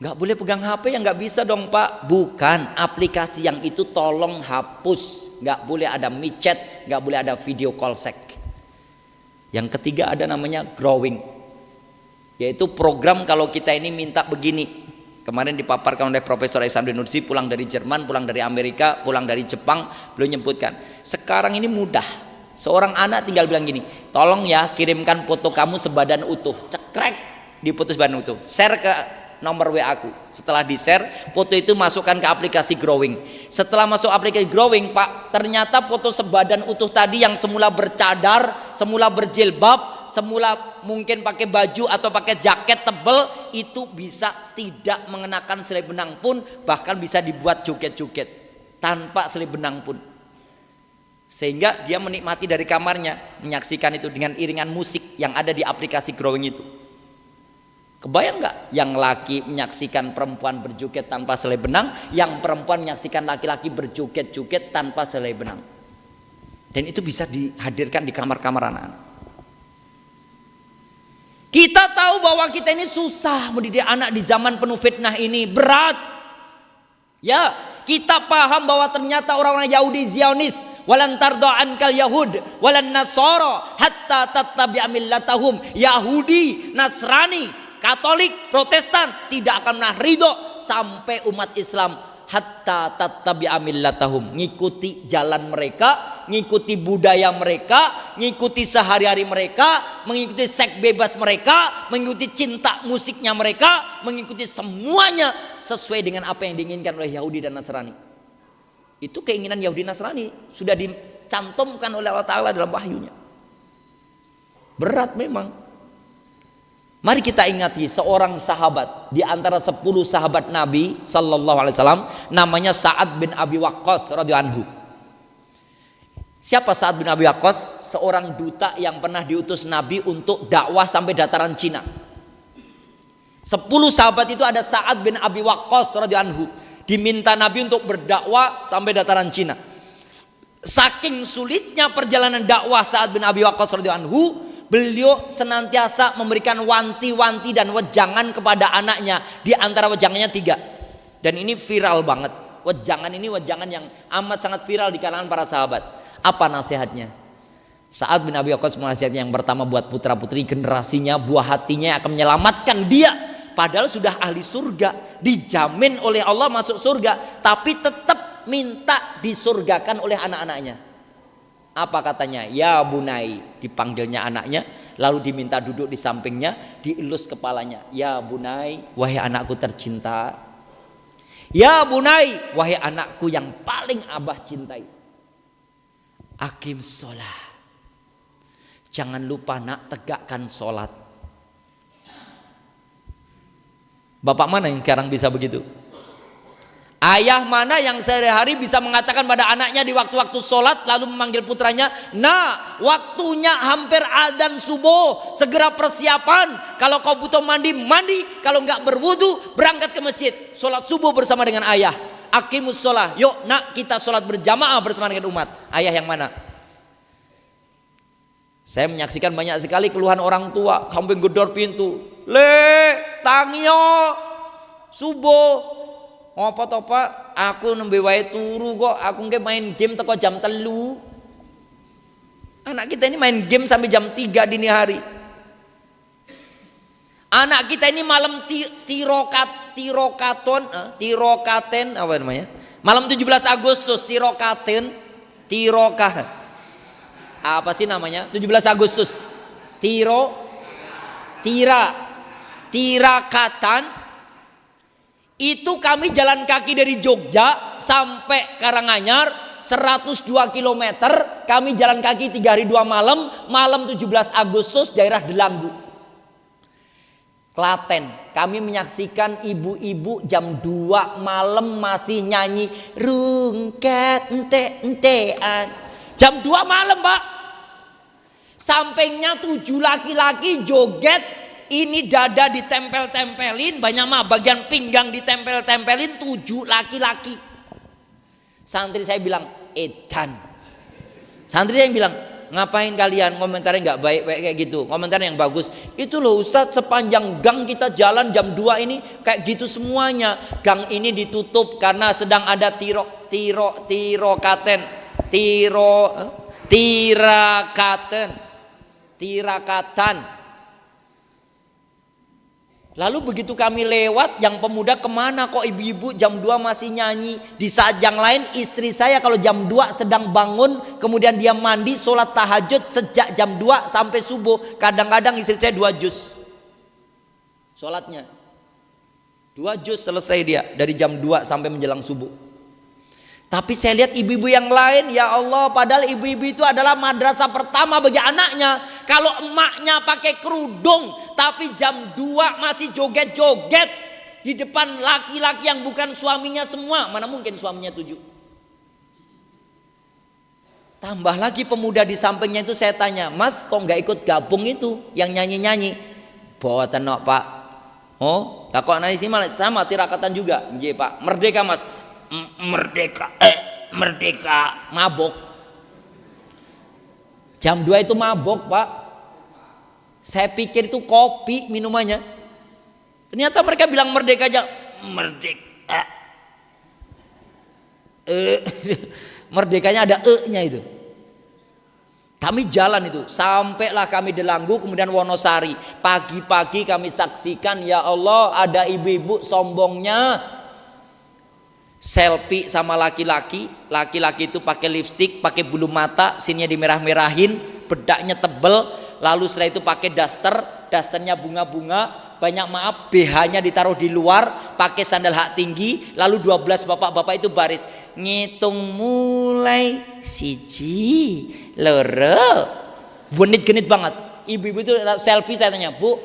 Nggak boleh pegang HP, yang nggak bisa dong Pak. Bukan, aplikasi yang itu tolong hapus. Nggak boleh ada micet, nggak boleh ada video call sek. Yang ketiga ada namanya growing, yaitu program kalau kita ini minta begini. Kemarin dipaparkan oleh Profesor Ihsanuddin Nursi, pulang dari Jerman, pulang dari Amerika, pulang dari Jepang, beliau nyebutkan sekarang ini mudah. Seorang anak tinggal bilang gini, "Tolong ya kirimkan foto kamu sebadan utuh." Cekrek, diputus badan utuh. Share ke nomor WA aku. Setelah di-share, foto itu masukkan ke aplikasi Growing. Setelah masuk aplikasi Growing, Pak, ternyata foto sebadan utuh tadi yang semula bercadar, semula berjilbab, semula mungkin pakai baju atau pakai jaket tebel, itu bisa tidak mengenakan selai benang pun, bahkan bisa dibuat joget-joget tanpa selai benang pun. Sehingga dia menikmati dari kamarnya, menyaksikan itu dengan iringan musik yang ada di aplikasi Growing itu. Kebayang nggak? Yang laki menyaksikan perempuan berjoget tanpa selai benang, yang perempuan menyaksikan laki-laki berjoget-joget tanpa selai benang. Dan itu bisa dihadirkan di kamar-kamar anak-anak. Kita tahu bahwa kita ini susah mendidik anak di zaman penuh fitnah ini, berat. Ya, kita paham bahwa ternyata orang-orang Yahudi Zionis, walan tarda ankal yahud walan nasara hatta tattabi'a millatahum. Yahudi, Nasrani, Katolik, Protestan tidak akan pernah ridho sampai umat Islam hatta tattabi'a millatahum, ngikuti jalan mereka, ngikuti budaya mereka, ngikuti sehari-hari mereka, mengikuti seks bebas mereka, mengikuti cinta musiknya mereka, mengikuti semuanya sesuai dengan apa yang diinginkan oleh Yahudi dan Nasrani. Itu keinginan Yahudi Nasrani sudah dicantumkan oleh Allah Ta'ala dalam wahyunya. Berat memang. Mari kita ingati seorang sahabat di antara 10 sahabat Nabi Sallallahu Alaihi Wasallam, namanya Sa'ad bin Abi Waqqas radhiyallahu anhu. Siapa Sa'ad bin Abi Waqqas? Seorang duta yang pernah diutus Nabi untuk dakwah sampai dataran Cina. 10 sahabat itu ada Sa'ad bin Abi Waqqas radhiyallahu anhu, diminta Nabi untuk berdakwah sampai dataran Cina. Saking sulitnya perjalanan dakwah Sa'ad bin Abi Waqqas radhiyallahu anhu, beliau senantiasa memberikan wanti-wanti dan wejangan kepada anaknya. Di antara wejangannya 3. Dan ini viral banget. Wejangan ini wejangan yang amat sangat viral di kalangan para sahabat. Apa nasihatnya? Sa'ad bin Abi Waqqas menasihatnya yang pertama buat putra-putri generasinya, buah hatinya yang akan menyelamatkan dia. Padahal sudah ahli surga, dijamin oleh Allah masuk surga, tapi tetap minta disurgakan oleh anak-anaknya. Apa katanya? Ya bunai, dipanggilnya anaknya, lalu diminta duduk di sampingnya, dielus kepalanya. Ya bunai, wahai anakku tercinta. Ya bunai, wahai anakku yang paling abah cintai. Aqim sholat. Jangan lupa nak, tegakkan sholat. Bapak mana yang sekarang bisa begitu? Ayah mana yang sehari-hari bisa mengatakan pada anaknya di waktu-waktu sholat lalu memanggil putranya, nah waktunya hampir adzan subuh, segera persiapan, kalau kau butuh mandi, mandi, kalau enggak berwudu, berangkat ke masjid, sholat subuh bersama dengan ayah. Aqimus sholat, yuk nak kita sholat berjamaah bersama dengan umat. Ayah yang mana? Saya menyaksikan banyak sekali keluhan orang tua, sampai gedor pintu, tangio subuh. Apa to Pak? Aku nembe wae turu kok. Aku nggih main game teko jam 3. Anak kita ini main game sampai jam 3 dini hari. Anak kita ini malam tirokaten apa namanya? Malam 17 Agustus tirokah. Apa sih namanya? 17 Agustus. Tirakatan. Itu kami jalan kaki dari Jogja sampai Karanganyar 102 km. Kami jalan kaki 3 hari 2 malam. Malam 17 Agustus daerah Delanggu, Klaten. Kami menyaksikan ibu-ibu jam 2 malam masih nyanyi rungkat ente-entean. Jam 2 malam Pak. Sampingnya 7 laki-laki joget. Ini dada ditempel-tempelin, banyak mah bagian pinggang ditempel-tempelin, 7 laki-laki. Santri saya bilang, edan. Santri saya bilang, ngapain kalian komentarnya nggak baik kayak gitu, komentar yang bagus. Itu loh Ustadz, sepanjang gang kita jalan jam 2 ini kayak gitu semuanya. Gang ini ditutup karena sedang ada tirakatan. Lalu begitu kami lewat, yang pemuda kemana kok ibu-ibu jam 2 masih nyanyi. Di saat yang lain istri saya kalau jam 2 sedang bangun, kemudian dia mandi, sholat tahajud sejak jam 2 sampai subuh. Kadang-kadang istri saya 2 juz sholatnya, 2 juz selesai dia dari jam 2 sampai menjelang subuh. Tapi saya lihat ibu-ibu yang lain, ya Allah, padahal ibu-ibu itu adalah madrasah pertama bagi anaknya. Kalau emaknya pakai kerudung, tapi jam 2 masih joget-joget di depan laki-laki yang bukan suaminya semua. Mana mungkin suaminya 7. Tambah lagi pemuda di sampingnya itu saya tanya, Mas kok nggak ikut gabung itu yang nyanyi-nyanyi? Bawa tenok Pak. Oh, lah kok nanya sih malah sama tirakatan juga. Nggih Pak, merdeka Mas. Merdeka mabok. Jam 2 itu mabok Pak. Saya pikir itu kopi minumannya. Ternyata mereka bilang merdeka aja. Merdeka. Merdekanya ada e-nya itu. Kami jalan itu, sampailah kami Delanggu, kemudian Wonosari. Pagi-pagi kami saksikan, ya Allah, ada ibu-ibu sombongnya selfie sama laki-laki. Laki-laki itu pakai lipstik, pakai bulu mata, sininya dimerah-merahin, bedaknya tebel, lalu setelah itu pakai dasternya bunga-bunga, banyak maaf BH-nya ditaruh di luar, pakai sandal hak tinggi, lalu 12 bapak-bapak itu baris ngitung mulai 1 loro, genit-genit banget. Ibu-ibu itu selfie, saya tanya, Bu,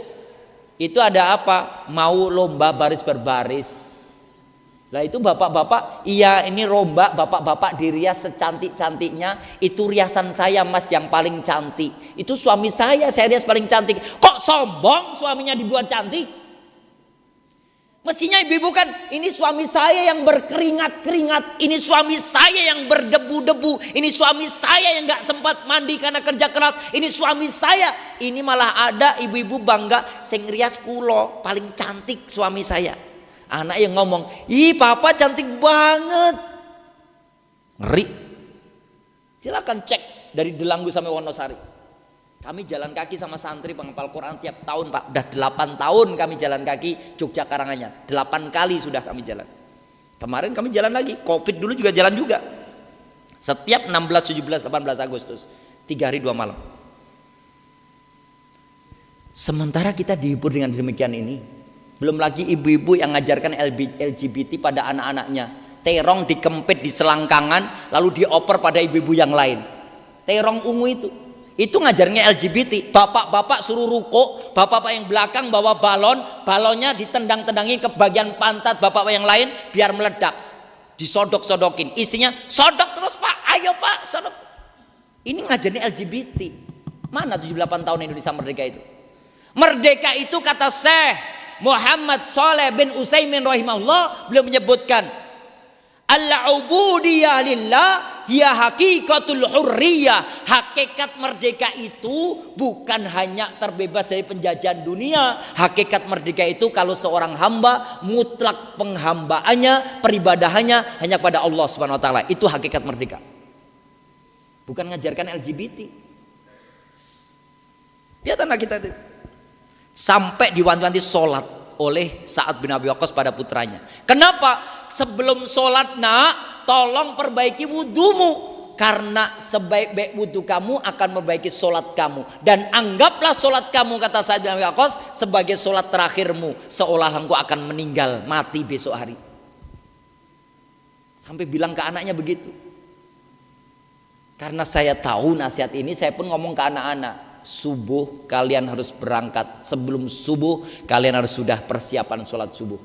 itu ada apa? Mau lomba baris berbaris. Lah itu bapak-bapak, iya ini lomba bapak-bapak dirias secantik-cantiknya. Itu riasan saya Mas yang paling cantik. Itu suami saya rias paling cantik. Kok sombong suaminya dibuat cantik? Mestinya ibu-ibu kan, ini suami saya yang berkeringat-keringat, ini suami saya yang berdebu-debu, ini suami saya yang gak sempat mandi karena kerja keras, ini suami saya. Ini malah ada ibu-ibu bangga, sing rias kulo paling cantik suami saya. Anak yang ngomong, ih papa cantik banget. Ngeri. Silakan cek dari Delanggu sampai Wonosari. Kami jalan kaki sama santri penghafal Quran tiap tahun Pak. Udah 8 tahun kami jalan kaki Jogja Karanganyar. 8 kali sudah kami jalan. Kemarin kami jalan lagi. Covid dulu juga jalan juga. Setiap 16, 17, 18 Agustus 3 hari 2 malam. Sementara kita dihibur dengan demikian ini, belum lagi ibu-ibu yang ngajarkan LGBT pada anak-anaknya. Terong dikempit di selangkangan lalu dioper pada ibu-ibu yang lain. Terong ungu itu Itu ngajarnya LGBT. Bapak-bapak suruh ruko, bapak-bapak yang belakang bawa balon, balonnya ditendang-tendangi ke bagian pantat bapak-bapak yang lain biar meledak. Disodok-sodokin. Istrinya, sodok terus Pak, ayo Pak, sodok. Ini ngajarnya LGBT. Mana 78 tahun Indonesia merdeka itu? Merdeka itu kata Syekh Muhammad Shalih bin Utsaimin rahimahullah, beliau menyebutkan al-ubudiyah lillah hiya haqiqatul hurriyah. Hakikat merdeka itu bukan hanya terbebas dari penjajahan dunia. Hakikat merdeka itu kalau seorang hamba mutlak penghambaannya, peribadahannya hanya kepada Allah Subhanahu wa taala. Itu hakikat merdeka. Bukan ngajarkan LGBT. Lihat anak kita itu. Sampai diwanti-wanti sholat oleh Sa'ad bin Abi Waqqas pada putranya. Kenapa? Sebelum sholat nak, tolong perbaiki wudumu. Karena sebaik-baik wudu kamu akan memperbaiki sholat kamu. Dan anggaplah sholat kamu, kata Sa'ad bin Abi Waqqas, sebagai sholat terakhirmu. Seolah engkau akan meninggal, mati besok hari. Sampai bilang ke anaknya begitu. Karena saya tahu nasihat ini, saya pun ngomong ke anak-anak. Subuh kalian harus berangkat. Sebelum subuh kalian harus sudah persiapan sholat subuh.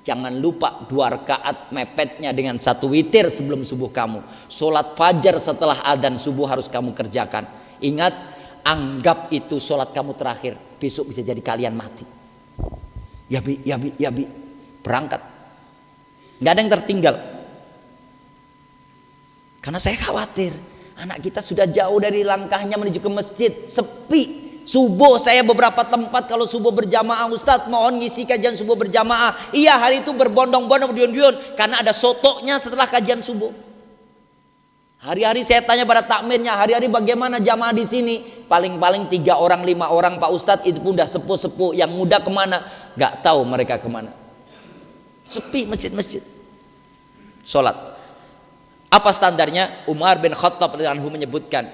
Jangan lupa 2 rakaat mepetnya dengan 1 witir sebelum subuh kamu. Sholat fajar setelah adzan subuh harus kamu kerjakan. Ingat, anggap itu sholat kamu terakhir. Besok bisa jadi kalian mati. Ya bi, ya bi, ya bi. Berangkat. Gak ada yang tertinggal. Karena saya khawatir anak kita sudah jauh dari langkahnya menuju ke masjid, sepi. Subuh saya beberapa tempat kalau subuh berjamaah, Ustadz mohon ngisi kajian subuh berjamaah. Iya, hari itu berbondong-bondong berduyun-duyun karena ada sotonya setelah kajian subuh. Hari-hari saya tanya pada takmirnya, hari-hari bagaimana jamaah di sini? Paling-paling 3 orang, 5 orang Pak Ustadz, itu pun udah sepuh-sepuh. Yang muda kemana? Gak tahu mereka kemana. Sepi masjid-masjid. Sholat. Apa standarnya? Umar bin Khattab radhiyallahu anhu menyebutkan.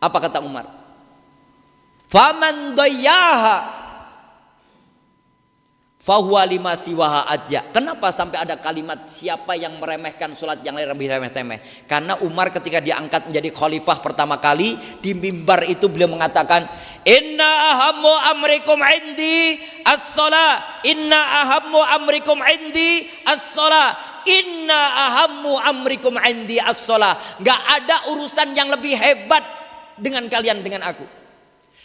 Apa kata Umar? Faman dayyaha fahuwa lima siwaha adya. Kenapa sampai ada kalimat siapa yang meremehkan sholat yang lain lebih remeh-temeh? Karena Umar ketika diangkat menjadi khalifah pertama kali di mimbar itu beliau mengatakan, inna ahammu amrikum indi as-shalah, inna ahammu amrikum indi as-shalah, inna ahammu amrikum indi as-shalah. Gak ada urusan yang lebih hebat dengan kalian dengan aku.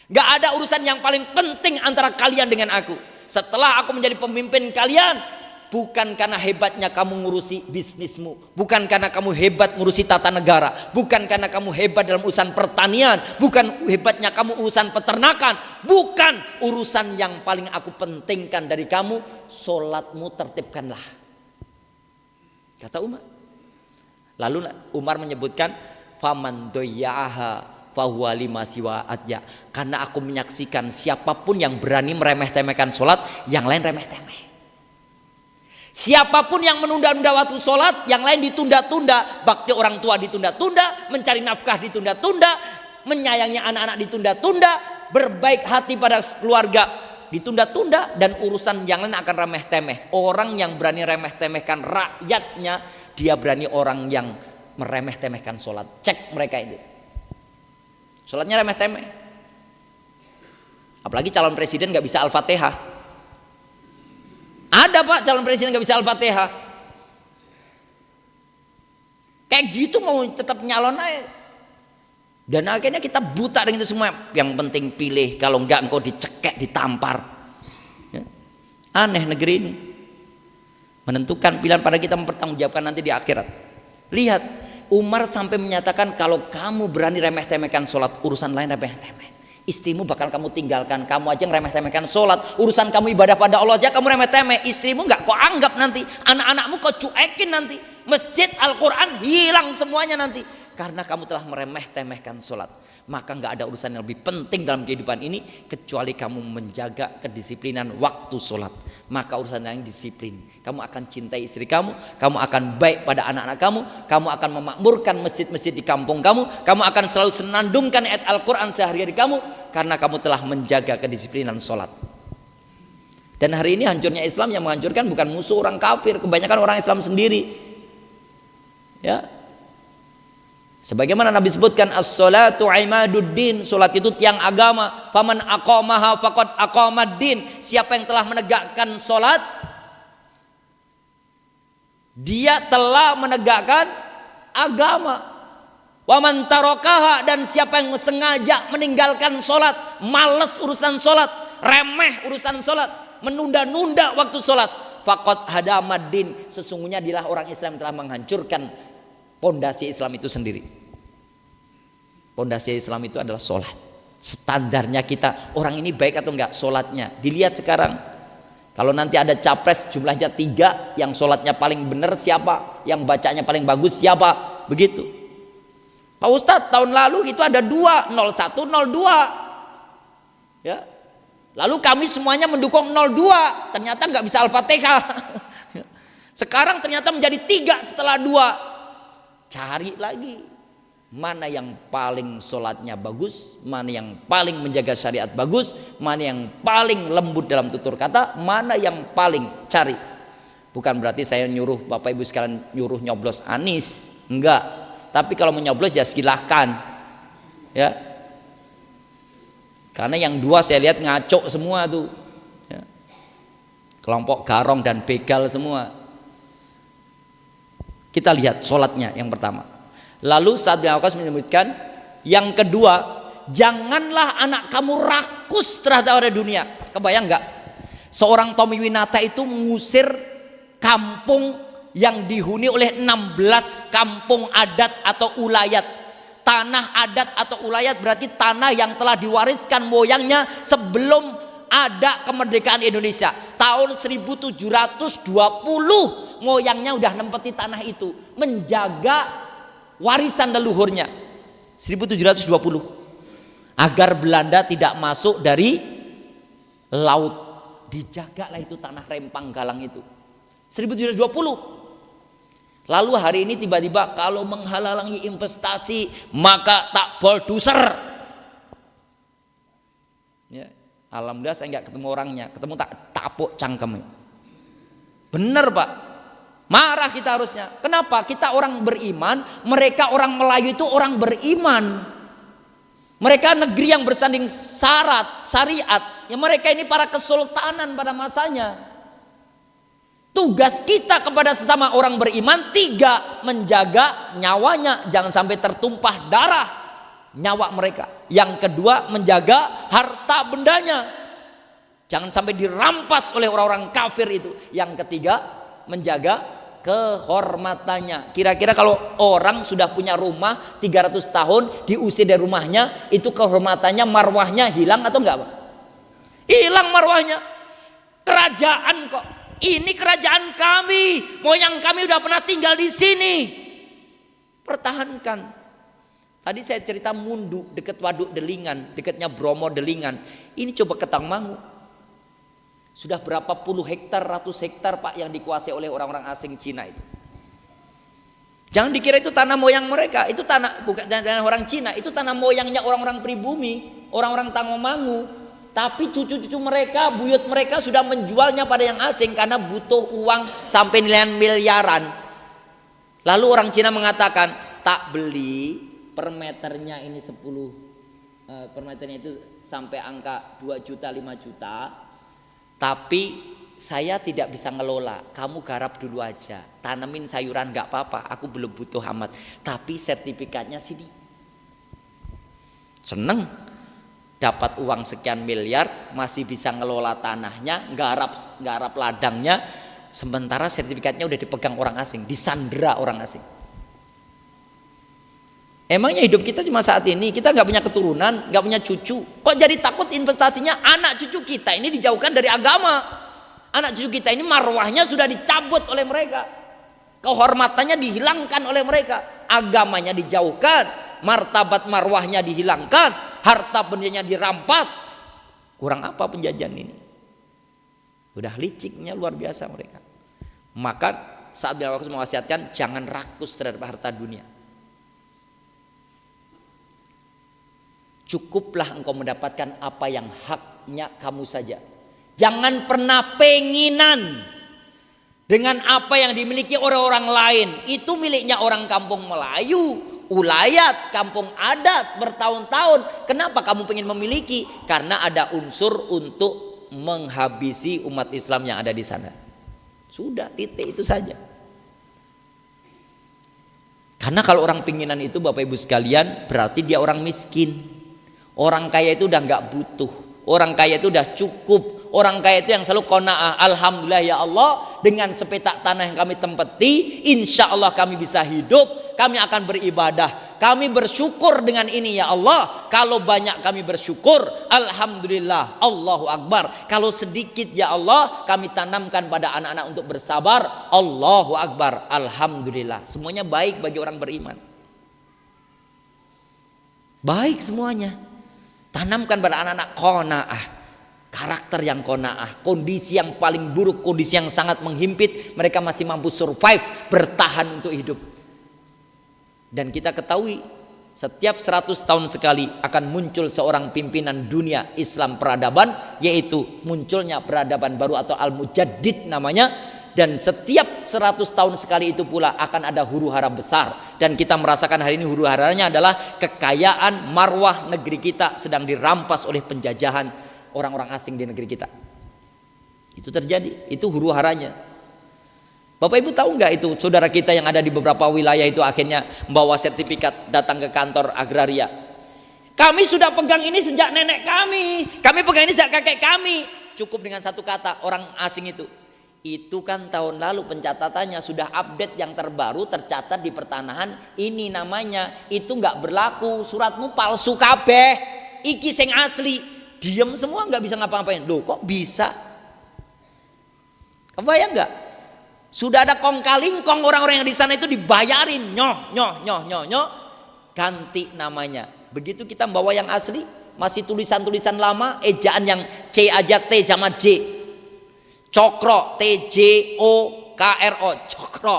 Gak ada urusan yang paling penting antara kalian dengan aku. Setelah aku menjadi pemimpin kalian, bukan karena hebatnya kamu ngurusi bisnismu, bukan karena kamu hebat ngurusi tata negara, bukan karena kamu hebat dalam urusan pertanian, bukan hebatnya kamu urusan peternakan, bukan urusan yang paling aku pentingkan dari kamu, sholatmu tertibkanlah, kata Umar. Lalu Umar menyebutkan faman doyaha fahuwa lima siwa adya. Karena aku menyaksikan siapapun yang berani meremeh-temehkan sholat, yang lain remeh-temeh. Siapapun yang menunda-nunda waktu sholat, yang lain ditunda-tunda. Bakti orang tua ditunda-tunda, mencari nafkah ditunda-tunda, menyayangi anak-anak ditunda-tunda, berbaik hati pada keluarga ditunda-tunda, dan urusan yang lain akan remeh-temeh. Orang yang berani remeh-temehkan rakyatnya, dia berani orang yang meremeh-temehkan sholat. Cek mereka ini. Sholatnya remeh-temeh. Apalagi calon presiden gak bisa Al-Fatihah. Ada Pak calon presiden gak bisa Al-Fatihah. Kayak gitu mau tetap nyalon aja. Dan akhirnya kita buta dengan itu semua. Yang penting pilih, kalau enggak engkau dicekek, ditampar. Ya. Aneh negeri ini. Menentukan pilihan pada kita, mempertanggungjawabkan nanti di akhirat. Lihat, Umar sampai menyatakan kalau kamu berani remeh-temehkan sholat, urusan lain remeh-temeh. Istrimu bakal kamu tinggalkan, kamu aja ngeremeh-temehkan sholat, urusan kamu ibadah pada Allah aja kamu remeh-temeh. Istrimu nggak kau anggap nanti, anak-anakmu kau cuekin nanti, masjid, Al-Quran hilang semuanya nanti, karena kamu telah meremeh-temehkan sholat. Maka nggak ada urusan yang lebih penting dalam kehidupan ini kecuali kamu menjaga kedisiplinan waktu sholat. Maka urusan yang disiplin, kamu akan cintai istri kamu, kamu akan baik pada anak-anak kamu, kamu akan memakmurkan masjid-masjid di kampung kamu akan selalu senandungkan ayat Al-Quran sehari-hari kamu, karena kamu telah menjaga kedisiplinan sholat. Dan hari ini hancurnya Islam, yang menghancurkan bukan musuh orang kafir, kebanyakan orang Islam sendiri. Ya, Sebagaimana Nabi sebutkan, as-salatu imaduddin, salat itu tiang agama. Faman aqamaha faqad aqamaddin. Siapa yang telah menegakkan salat, dia telah menegakkan agama. Waman tarakaha, dan siapa yang sengaja meninggalkan salat, malas urusan salat, remeh urusan salat, menunda-nunda waktu salat, faqad hadamaddin, sesungguhnya dialah orang Islam telah menghancurkan pondasi Islam itu sendiri. Pondasi Islam itu adalah sholat. Standarnya kita, orang ini baik atau enggak sholatnya. Dilihat sekarang, kalau nanti ada capres jumlahnya 3, yang sholatnya paling benar siapa, yang bacanya paling bagus siapa, begitu. Pak Ustadz, tahun lalu itu ada 2, 01, 02 ya. Lalu kami semuanya mendukung 02, ternyata nggak bisa Al-Fatihah. Sekarang ternyata menjadi 3 setelah 2. Cari lagi, mana yang paling sholatnya bagus, mana yang paling menjaga syariat bagus, mana yang paling lembut dalam tutur kata, mana yang paling cari. Bukan berarti saya nyuruh Bapak Ibu sekalian nyuruh nyoblos Anies, enggak. Tapi kalau mau nyoblos ya silahkan ya, karena yang 2 saya lihat ngaco semua tuh ya. Kelompok garong dan begal semua. Kita lihat sholatnya yang pertama. Lalu Sa'ad bin Waqqas menyebutkan yang kedua, janganlah anak kamu rakus terhadap dunia. Kebayang nggak? Seorang Tommy Winata itu mengusir kampung yang dihuni oleh 16 kampung adat atau ulayat. Tanah adat atau ulayat berarti tanah yang telah diwariskan moyangnya sebelum ada kemerdekaan Indonesia. Tahun 1720 moyangnya udah nempeti tanah itu, menjaga warisan leluhurnya. 1720 agar Belanda tidak masuk dari laut, dijagalah itu tanah Rempang Galang itu 1720. Lalu hari ini tiba-tiba kalau menghalangi investasi maka tak bulldozer ya. Alhamdulillah saya nggak ketemu orangnya, ketemu tak tapuk cangkem. Bener Pak, marah kita harusnya. Kenapa? Kita orang beriman, mereka orang Melayu itu orang beriman. Mereka negeri yang bersanding syarat syariat, ya mereka ini para kesultanan pada masanya. Tugas kita kepada sesama orang beriman 3, menjaga nyawanya jangan sampai tertumpah darah nyawa mereka. Yang kedua, menjaga harta bendanya jangan sampai dirampas oleh orang-orang kafir itu. Yang ketiga, menjaga kehormatannya. Kira-kira kalau orang sudah punya rumah 300 tahun diusir dari rumahnya, itu kehormatannya, marwahnya hilang atau enggak Pak? Hilang marwahnya. Kerajaan kok, ini kerajaan kami, moyang kami udah pernah tinggal di sini, pertahankan. Tadi saya cerita Mundu dekat Waduk Delingan, dekatnya Bromo Delingan. Ini coba ke Tangmangu, sudah berapa puluh hektar, ratus hektar Pak yang dikuasai oleh orang-orang asing Cina itu. Jangan dikira itu tanah moyang mereka, itu tanah bukan tanah orang Cina, itu tanah moyangnya orang-orang pribumi, orang-orang Tangmangu. Tapi cucu-cucu mereka, buyut mereka sudah menjualnya pada yang asing karena butuh uang sampai nilai miliaran. Lalu orang Cina mengatakan, tak beli per meternya ini 10 per meternya itu sampai angka 2 juta 5 juta. Tapi saya tidak bisa ngelola, kamu garap dulu aja, tanemin sayuran gak apa-apa, aku belum butuh amat. Tapi sertifikatnya sini. Seneng. Dapat uang sekian miliar, masih bisa ngelola tanahnya, garap ladangnya, sementara sertifikatnya udah dipegang orang asing, disandera orang asing. Emangnya hidup kita cuma saat ini? Kita nggak punya keturunan, nggak punya cucu, kok jadi takut investasinya? Anak cucu kita ini dijauhkan dari agama, anak cucu kita ini marwahnya sudah dicabut oleh mereka, kehormatannya dihilangkan oleh mereka, agamanya dijauhkan, martabat marwahnya dihilangkan, harta bendanya dirampas. Kurang apa penjajahan ini? Udah liciknya luar biasa mereka. Maka saat bin Waqqas mewasiatkan jangan rakus terhadap harta dunia. Cukuplah engkau mendapatkan apa yang haknya kamu saja. Jangan pernah penginan dengan apa yang dimiliki orang-orang lain. Itu miliknya orang kampung Melayu, ulayat, kampung adat bertahun-tahun. Kenapa kamu ingin memiliki? Karena ada unsur untuk menghabisi umat Islam yang ada di sana. Sudah, titik itu saja. Karena kalau orang pinginan itu Bapak Ibu sekalian, berarti dia orang miskin. Orang kaya itu udah nggak butuh. Orang kaya itu udah cukup. Orang kaya itu yang selalu qanaah. Alhamdulillah ya Allah, dengan sepetak tanah yang kami tempati, insya Allah kami bisa hidup, kami akan beribadah, kami bersyukur dengan ini ya Allah. Kalau banyak kami bersyukur, alhamdulillah, Allahu Akbar. Kalau sedikit ya Allah, kami tanamkan pada anak-anak untuk bersabar, Allahu Akbar, alhamdulillah. Semuanya baik bagi orang beriman. Baik semuanya. Tanamkan pada anak-anak qanaah. Karakter yang qanaah, kondisi yang paling buruk, kondisi yang sangat menghimpit, mereka masih mampu survive, bertahan untuk hidup. Dan kita ketahui setiap 100 tahun sekali akan muncul seorang pimpinan dunia Islam peradaban, yaitu munculnya peradaban baru atau Al-Mujaddid namanya. Dan setiap 100 tahun sekali itu pula akan ada huru hara besar. Dan kita merasakan hari ini huru haranya adalah kekayaan marwah negeri kita sedang dirampas oleh penjajahan orang-orang asing di negeri kita. Itu terjadi, itu huru haranya. Bapak Ibu tahu nggak itu saudara kita yang ada di beberapa wilayah itu akhirnya membawa sertifikat datang ke kantor agraria. Kami sudah pegang ini sejak nenek kami pegang ini sejak kakek kami. Cukup dengan satu kata orang asing itu. Itu kan tahun lalu pencatatannya sudah update yang terbaru, tercatat di pertanahan ini namanya. Itu nggak berlaku, suratmu palsu kabeh. Iki sing asli. Diam semua, nggak bisa ngapa-ngapain. Loh kok bisa? Kebayang nggak? Sudah ada kong kalingkong, orang-orang yang di sana itu dibayarin nyoh, ganti namanya. Begitu kita bawa yang asli, masih tulisan-tulisan lama, ejaan yang C aja, T sama J. Cokro, TJOKRO, cokro.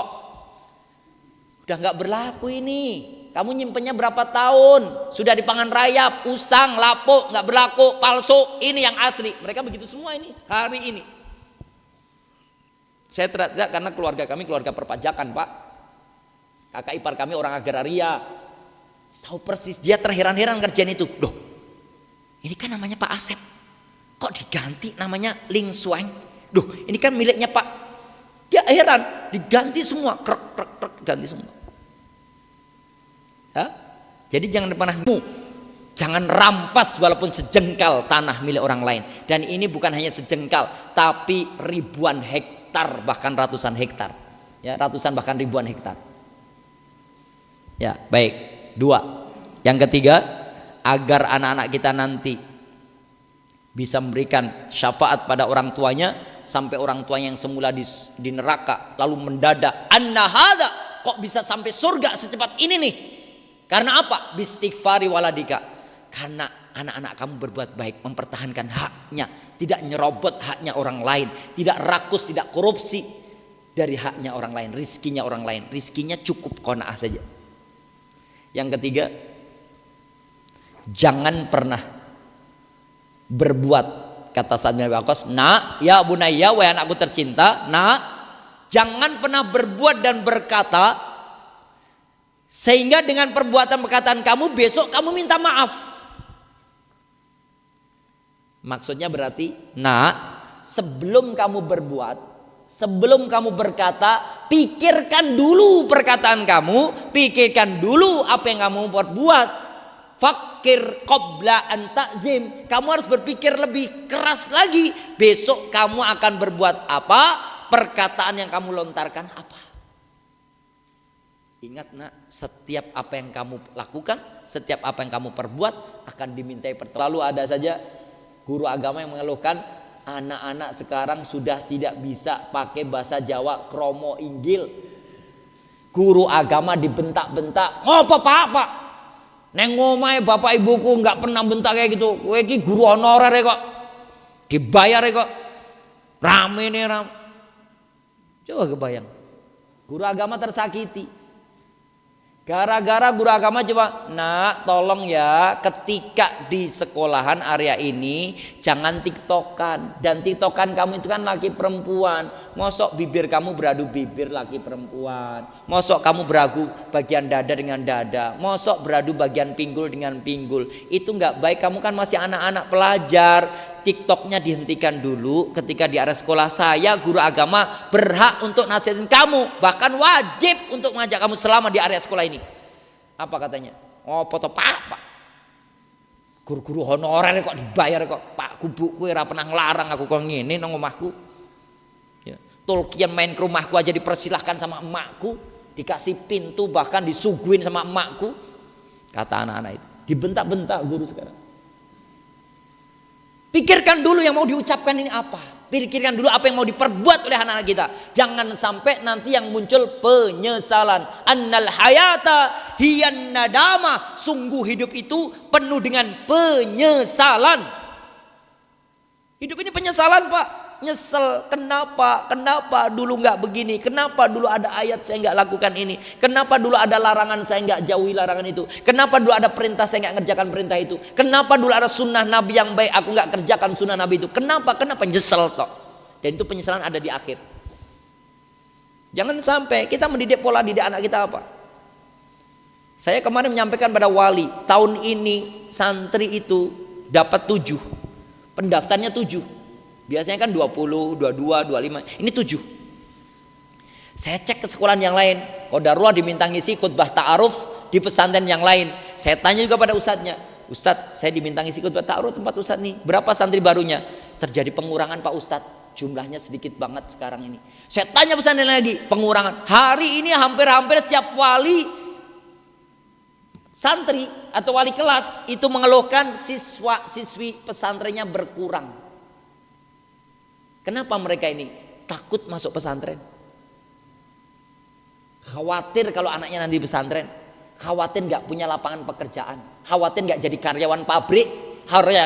Udah nggak berlaku ini. Kamu nyimpennya berapa tahun? Sudah di pangan rayap, usang, lapuk, nggak berlaku, palsu. Ini yang asli. Mereka begitu semua ini hari ini. Saya tidak karena keluarga kami keluarga perpajakan, Pak. Kakak ipar kami orang agraria. Tahu persis, dia terheran-heran ngerjain itu. Loh, ini kan namanya Pak Asep. Kok diganti namanya Ling Sueng? Duh, ini kan miliknya Pak. Dia heran, diganti semua, krek, ganti semua. Ya? Jadi jangan jangan rampas walaupun sejengkal tanah milik orang lain. Dan ini bukan hanya sejengkal, tapi ribuan hektar, bahkan ratusan hektar. Ya, ratusan bahkan ribuan hektar. Ya, baik. 2. Yang ketiga, agar anak-anak kita nanti bisa memberikan syafaat pada orang tuanya, sampai orang tuanya yang semula di neraka lalu mendadak, anna hadza, kok bisa sampai surga secepat ini nih? Karena apa? Bistighfari waladika. Karena anak-anak kamu berbuat baik, mempertahankan haknya, tidak nyerobot haknya orang lain, tidak rakus, tidak korupsi dari haknya orang lain, rizkinya orang lain. Rizkinya cukup qanaah saja. Yang ketiga, jangan pernah berbuat, kata Sa'ad bin Abi Waqqas, nak, ya bunayya, wahai anakku tercinta, nak, jangan pernah berbuat dan berkata sehingga dengan perbuatan perkataan kamu besok kamu minta maaf. Maksudnya berarti, nak, sebelum kamu berbuat, sebelum kamu berkata, pikirkan dulu perkataan kamu, pikirkan dulu apa yang kamu buat. Fakir qabla an ta'zim. Kamu harus berpikir lebih keras lagi. Besok kamu akan berbuat apa? Perkataan yang kamu lontarkan apa? Ingat nak, setiap apa yang kamu lakukan, setiap apa yang kamu perbuat akan dimintai pertolongan. Lalu ada saja guru agama yang mengeluhkan anak-anak sekarang sudah tidak bisa pakai bahasa Jawa kromo inggil. Guru agama dibentak-bentak. Ngopo Pak? Neng omahe bapak ibuku nggak pernah bentak kayak gitu. Kowe iki guru honorer kok. Dibayar kok. Rame nih ram. Coba kebayang. Guru agama tersakiti. Gara-gara guru agama coba, nak tolong ya, ketika di sekolahan area ini jangan tiktokan. Dan tiktokan kamu itu kan laki perempuan. Mosok bibir kamu beradu bibir laki perempuan. Mosok kamu beradu bagian dada dengan dada. Mosok beradu bagian pinggul dengan pinggul. Itu nggak baik, kamu kan masih anak-anak pelajar. TikToknya dihentikan dulu ketika di area sekolah. Saya guru agama berhak untuk nasihatin kamu, bahkan wajib untuk mengajak kamu selama di area sekolah ini. Apa katanya? Oh foto pak guru-guru honorer kok dibayar kok, pak kubu kue ora pernah ngelarang aku kok ngene nang omahku ya. Tolkian main ke rumahku aja dipersilahkan sama emakku, dikasih pintu, bahkan disuguhin sama emakku, kata anak-anak itu. Dibentak-bentak guru sekarang. Pikirkan dulu yang mau diucapkan ini apa. Pikirkan dulu apa yang mau diperbuat oleh anak-anak kita. Jangan sampai nanti yang muncul penyesalan. Annal hayata hiyan nadama. Sungguh hidup itu penuh dengan penyesalan. Hidup ini penyesalan, Pak. Nyesel, kenapa dulu nggak begini, kenapa dulu ada ayat saya nggak lakukan ini, kenapa dulu ada larangan saya nggak jauhi larangan itu, kenapa dulu ada perintah saya nggak ngerjakan perintah itu, kenapa dulu ada sunnah Nabi yang baik aku nggak kerjakan sunnah Nabi itu, kenapa nyesel toh. Dan itu penyesalan ada di akhir. Jangan sampai kita mendidik pola didik anak kita apa. Saya kemarin menyampaikan pada wali, tahun ini santri itu dapat 7, pendaftarnya 7. Biasanya kan 20, 22, 25. Ini 7. Saya cek ke sekolahan yang lain. Qadarullah diminta ngisi khutbah ta'aruf di pesantren yang lain. Saya tanya juga pada ustadznya. Ustadz, saya diminta ngisi khutbah ta'aruf tempat ustadz nih. Berapa santri barunya? Terjadi pengurangan Pak Ustadz. Jumlahnya sedikit banget sekarang ini. Saya tanya pesantren lagi. Pengurangan. Hari ini hampir-hampir setiap wali santri atau wali kelas itu mengeluhkan siswa-siswi pesantrennya berkurang. Kenapa mereka ini takut masuk pesantren? Khawatir kalau anaknya nanti pesantren, khawatir nggak punya lapangan pekerjaan, khawatir nggak jadi karyawan pabrik,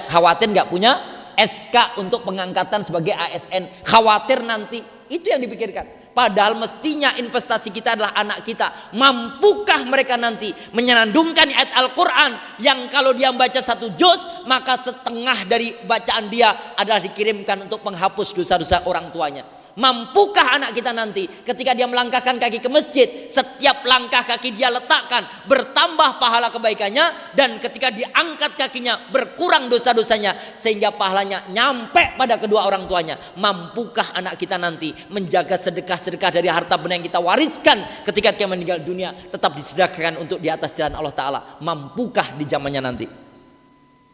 khawatir nggak punya SK untuk pengangkatan sebagai ASN, khawatir nanti. Itu yang dipikirkan. Padahal mestinya investasi kita adalah anak kita. Mampukah mereka nanti menyenandungkan ayat Al-Quran yang kalau dia membaca 1 juz, maka setengah dari bacaan dia adalah dikirimkan untuk menghapus dosa-dosa orang tuanya. Mampukah anak kita nanti ketika dia melangkahkan kaki ke masjid, setiap langkah kaki dia letakkan bertambah pahala kebaikannya, dan ketika diangkat kakinya berkurang dosa-dosanya sehingga pahalanya nyampe pada kedua orang tuanya. Mampukah anak kita nanti menjaga sedekah-sedekah dari harta benda yang kita wariskan ketika dia meninggal dunia tetap disedekahkan untuk di atas jalan Allah Ta'ala? Mampukah di zamannya nanti?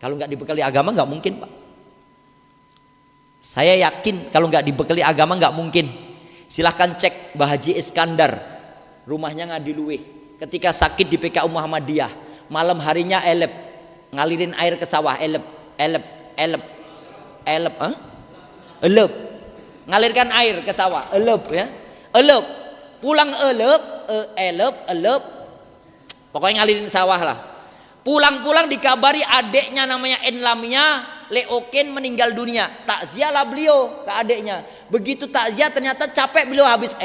Kalau nggak dibekali agama nggak mungkin, Pak. Saya yakin kalau nggak dibekali agama nggak mungkin. Silahkan cek Mbah Haji Iskandar, rumahnya Ngadiluwih. Ketika sakit di PKU Muhammadiyah, malam harinya ngalirin air ke sawah, ngalirkan air ke sawah, pulang pokoknya ngalirin sawah lah. Pulang-pulang dikabari adiknya namanya Enlamia Leoken meninggal dunia. Takziah lah beliau ke adiknya. Begitu takziah ternyata capek beliau habis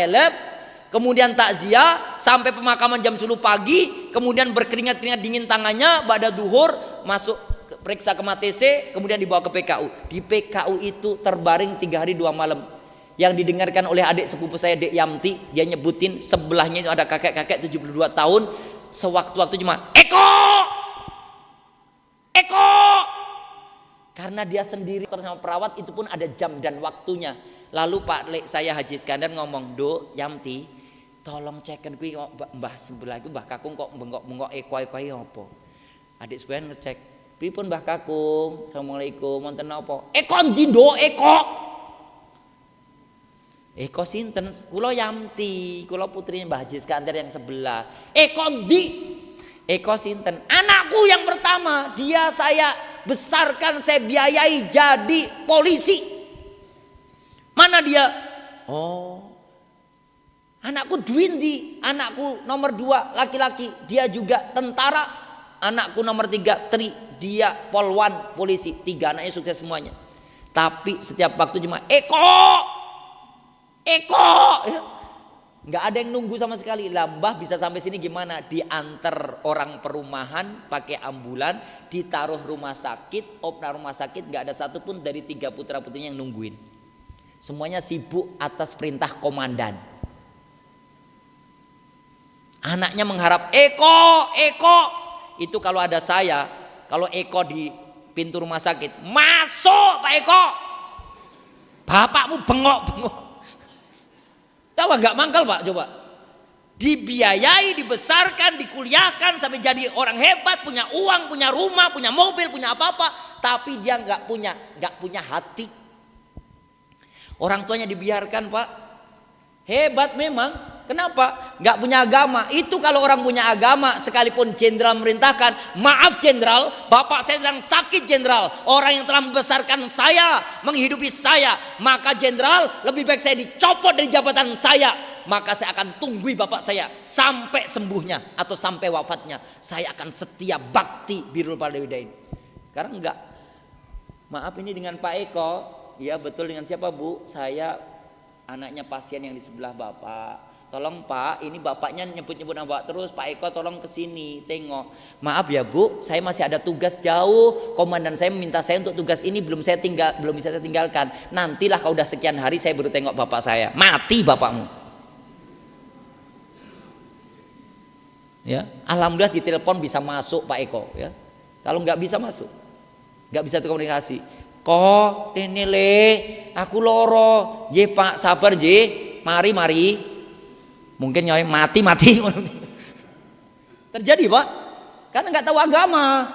kemudian takziah sampai pemakaman jam 10 pagi, kemudian berkeringat-keringat dingin tangannya, ba'da duhur masuk periksa ke MATC, kemudian dibawa ke PKU. Di PKU itu terbaring 3 hari 2 malam. Yang didengarkan oleh adik sepupu saya, Dek Yamti, dia nyebutin sebelahnya itu ada kakek-kakek 72 tahun. Sewaktu-waktu cuma Eko, karena dia sendiri sama perawat, itu pun ada jam dan waktunya. Lalu Pak Lek saya Haji Iskandar ngomong, Dok Yamti, tolong cekkan kuwi mbah sebelah iku Mbah Kakung kok bengok-bengok eko apa. Adik sebelah ngecek, pripun Mbah Kakung? Assalamualaikum, wonten napa? Eko ndi, Nduk? Eko sinten? Kula Yamti, kula putrinya Mbah Haji Iskandar yang sebelah. Eko ndi? Eko sinten? Anakku yang pertama, dia saya besarkan, saya biayai jadi polisi. Mana dia? Oh, anakku Dwindi, anakku nomor 2 laki-laki, dia juga tentara. Anakku nomor 3 Tri, dia polwan polisi. 3 anaknya sukses semuanya. Tapi setiap waktu cuma Eko. nggak ada yang nunggu sama sekali. Lah Mbah bisa sampai sini gimana? Diantar orang perumahan pakai ambulan, ditaruh rumah sakit, opna rumah sakit, nggak ada satupun dari 3 putra putrinya yang nungguin. Semuanya sibuk atas perintah komandan. Anaknya mengharap Eko. Itu kalau ada saya, kalau Eko di pintu rumah sakit, masuk Pak Eko. Bapakmu bengok. Tahu nggak mangkal Pak? Coba dibiayai, dibesarkan, dikuliahkan sampai jadi orang hebat, punya uang, punya rumah, punya mobil, punya apa-apa, tapi dia nggak punya hati. Orang tuanya dibiarkan Pak, hebat memang. Kenapa? Nggak punya agama. Itu kalau orang punya agama, sekalipun jenderal merintahkan, maaf jenderal, bapak saya sedang sakit jenderal, orang yang telah membesarkan saya, menghidupi saya, maka jenderal lebih baik saya dicopot dari jabatan saya, maka saya akan tunggui bapak saya sampai sembuhnya atau sampai wafatnya. Saya akan setia bakti birrul walidain. Karena enggak. Maaf ini dengan Pak Eko, ya betul, dengan siapa Bu? Saya anaknya pasien yang di sebelah bapak. Tolong Pak, ini bapaknya nyebut-nyebut nama Bapak terus. Pak Eko tolong kesini tengok. Maaf ya Bu, saya masih ada tugas jauh. Komandan saya meminta saya untuk tugas ini belum bisa saya tinggalkan. Nantilah kalau udah sekian hari saya baru tengok bapak saya. Mati bapakmu. Ya, alhamdulillah ditelepon bisa masuk Pak Eko. Ya, kalau nggak bisa masuk, nggak bisa komunikasi. Kok ini le, aku loro. Ye Pak, sabar je. Mari. Mungkin nyawa mati. Terjadi Pak, karena nggak tahu agama.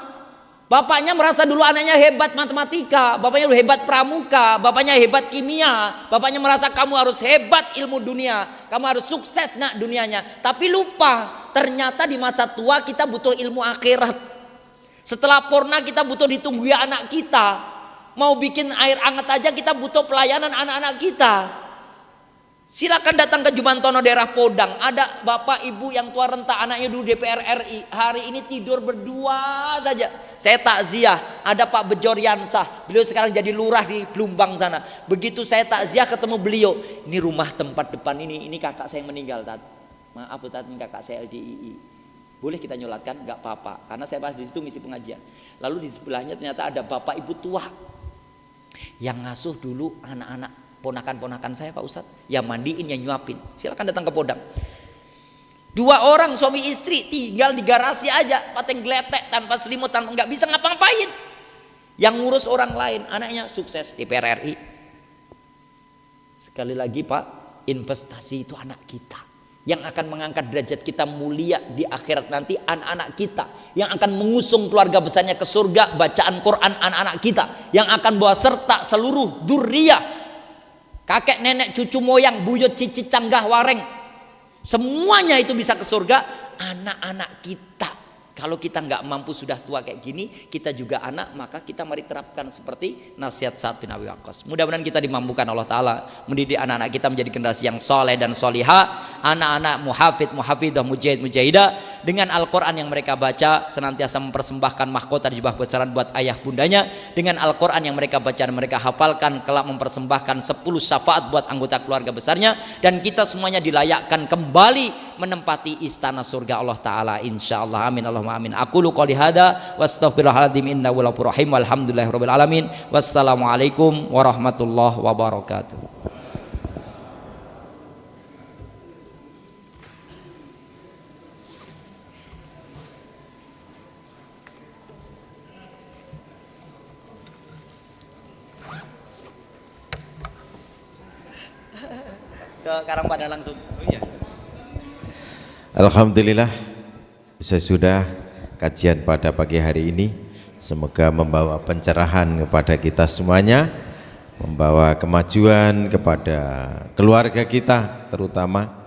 Bapaknya merasa dulu anaknya hebat matematika, bapaknya dulu hebat pramuka, bapaknya hebat kimia, bapaknya merasa kamu harus hebat ilmu dunia, kamu harus sukses nak dunianya. Tapi lupa, ternyata di masa tua kita butuh ilmu akhirat. Setelah purna kita butuh ditunggui anak kita. Mau bikin air hangat aja kita butuh pelayanan anak-anak kita. Silakan datang ke Jumantono daerah Podang. Ada bapak ibu yang tua renta, anaknya dulu DPR RI, hari ini tidur berdua saja. Saya takziah, ada Pak Bejor Yansah, beliau sekarang jadi lurah di Plumbang sana. Begitu saya takziah ketemu beliau, ini rumah tempat depan ini kakak saya yang meninggal Tat. Maaf Tat, ini kakak saya LDII. Boleh kita nyolatkan? Gak apa-apa, karena saya pas di situ ngisi pengajian. Lalu di sebelahnya ternyata ada bapak ibu tua yang ngasuh dulu anak-anak ponakan-ponakan saya Pak Ustadz, yang mandiin, yang nyuapin. Silakan datang ke Podang. 2 orang suami istri tinggal di garasi aja, pateng gletek, tanpa selimut, tanpa nggak bisa ngapa-ngapain. Yang ngurus orang lain, anaknya sukses di PRRI. Sekali lagi Pak, investasi itu anak kita. Yang akan mengangkat derajat kita mulia di akhirat nanti, anak-anak kita. Yang akan mengusung keluarga besarnya ke surga, bacaan Quran anak-anak kita. Yang akan bawa serta seluruh dzurriyyah, kakek nenek cucu moyang buyut cicit canggah wareng, semuanya itu bisa ke surga. Anak-anak kita, kalau kita nggak mampu sudah tua kayak gini, kita juga anak, maka kita mari terapkan seperti nasihat Sa'ad bin Abi Waqqas. Mudah-mudahan kita dimampukan Allah Ta'ala mendidik anak-anak kita menjadi generasi yang soleh dan solihah, anak-anak muhafid, muhafidah, mujahid, mujahidah, dengan Al-Quran yang mereka baca senantiasa mempersembahkan mahkota di jubah besaran buat ayah bundanya, dengan Al-Quran yang mereka baca dan mereka hafalkan kelak mempersembahkan 10 syafaat buat anggota keluarga besarnya, dan kita semuanya dilayakkan kembali menempati istana surga Allah Ta'ala insyaallah. Amin Allahumma amin. Aqulu qouli hadza wastaghfirullahaladzim innahu ghafurur rahim walhamdulillahirabbil alamin. Wassalamualaikum warahmatullahi wabarakatuh. Ke Karangpada langsung. Alhamdulillah, sesudah kajian pada pagi hari ini, semoga membawa pencerahan kepada kita semuanya, membawa kemajuan kepada keluarga kita terutama,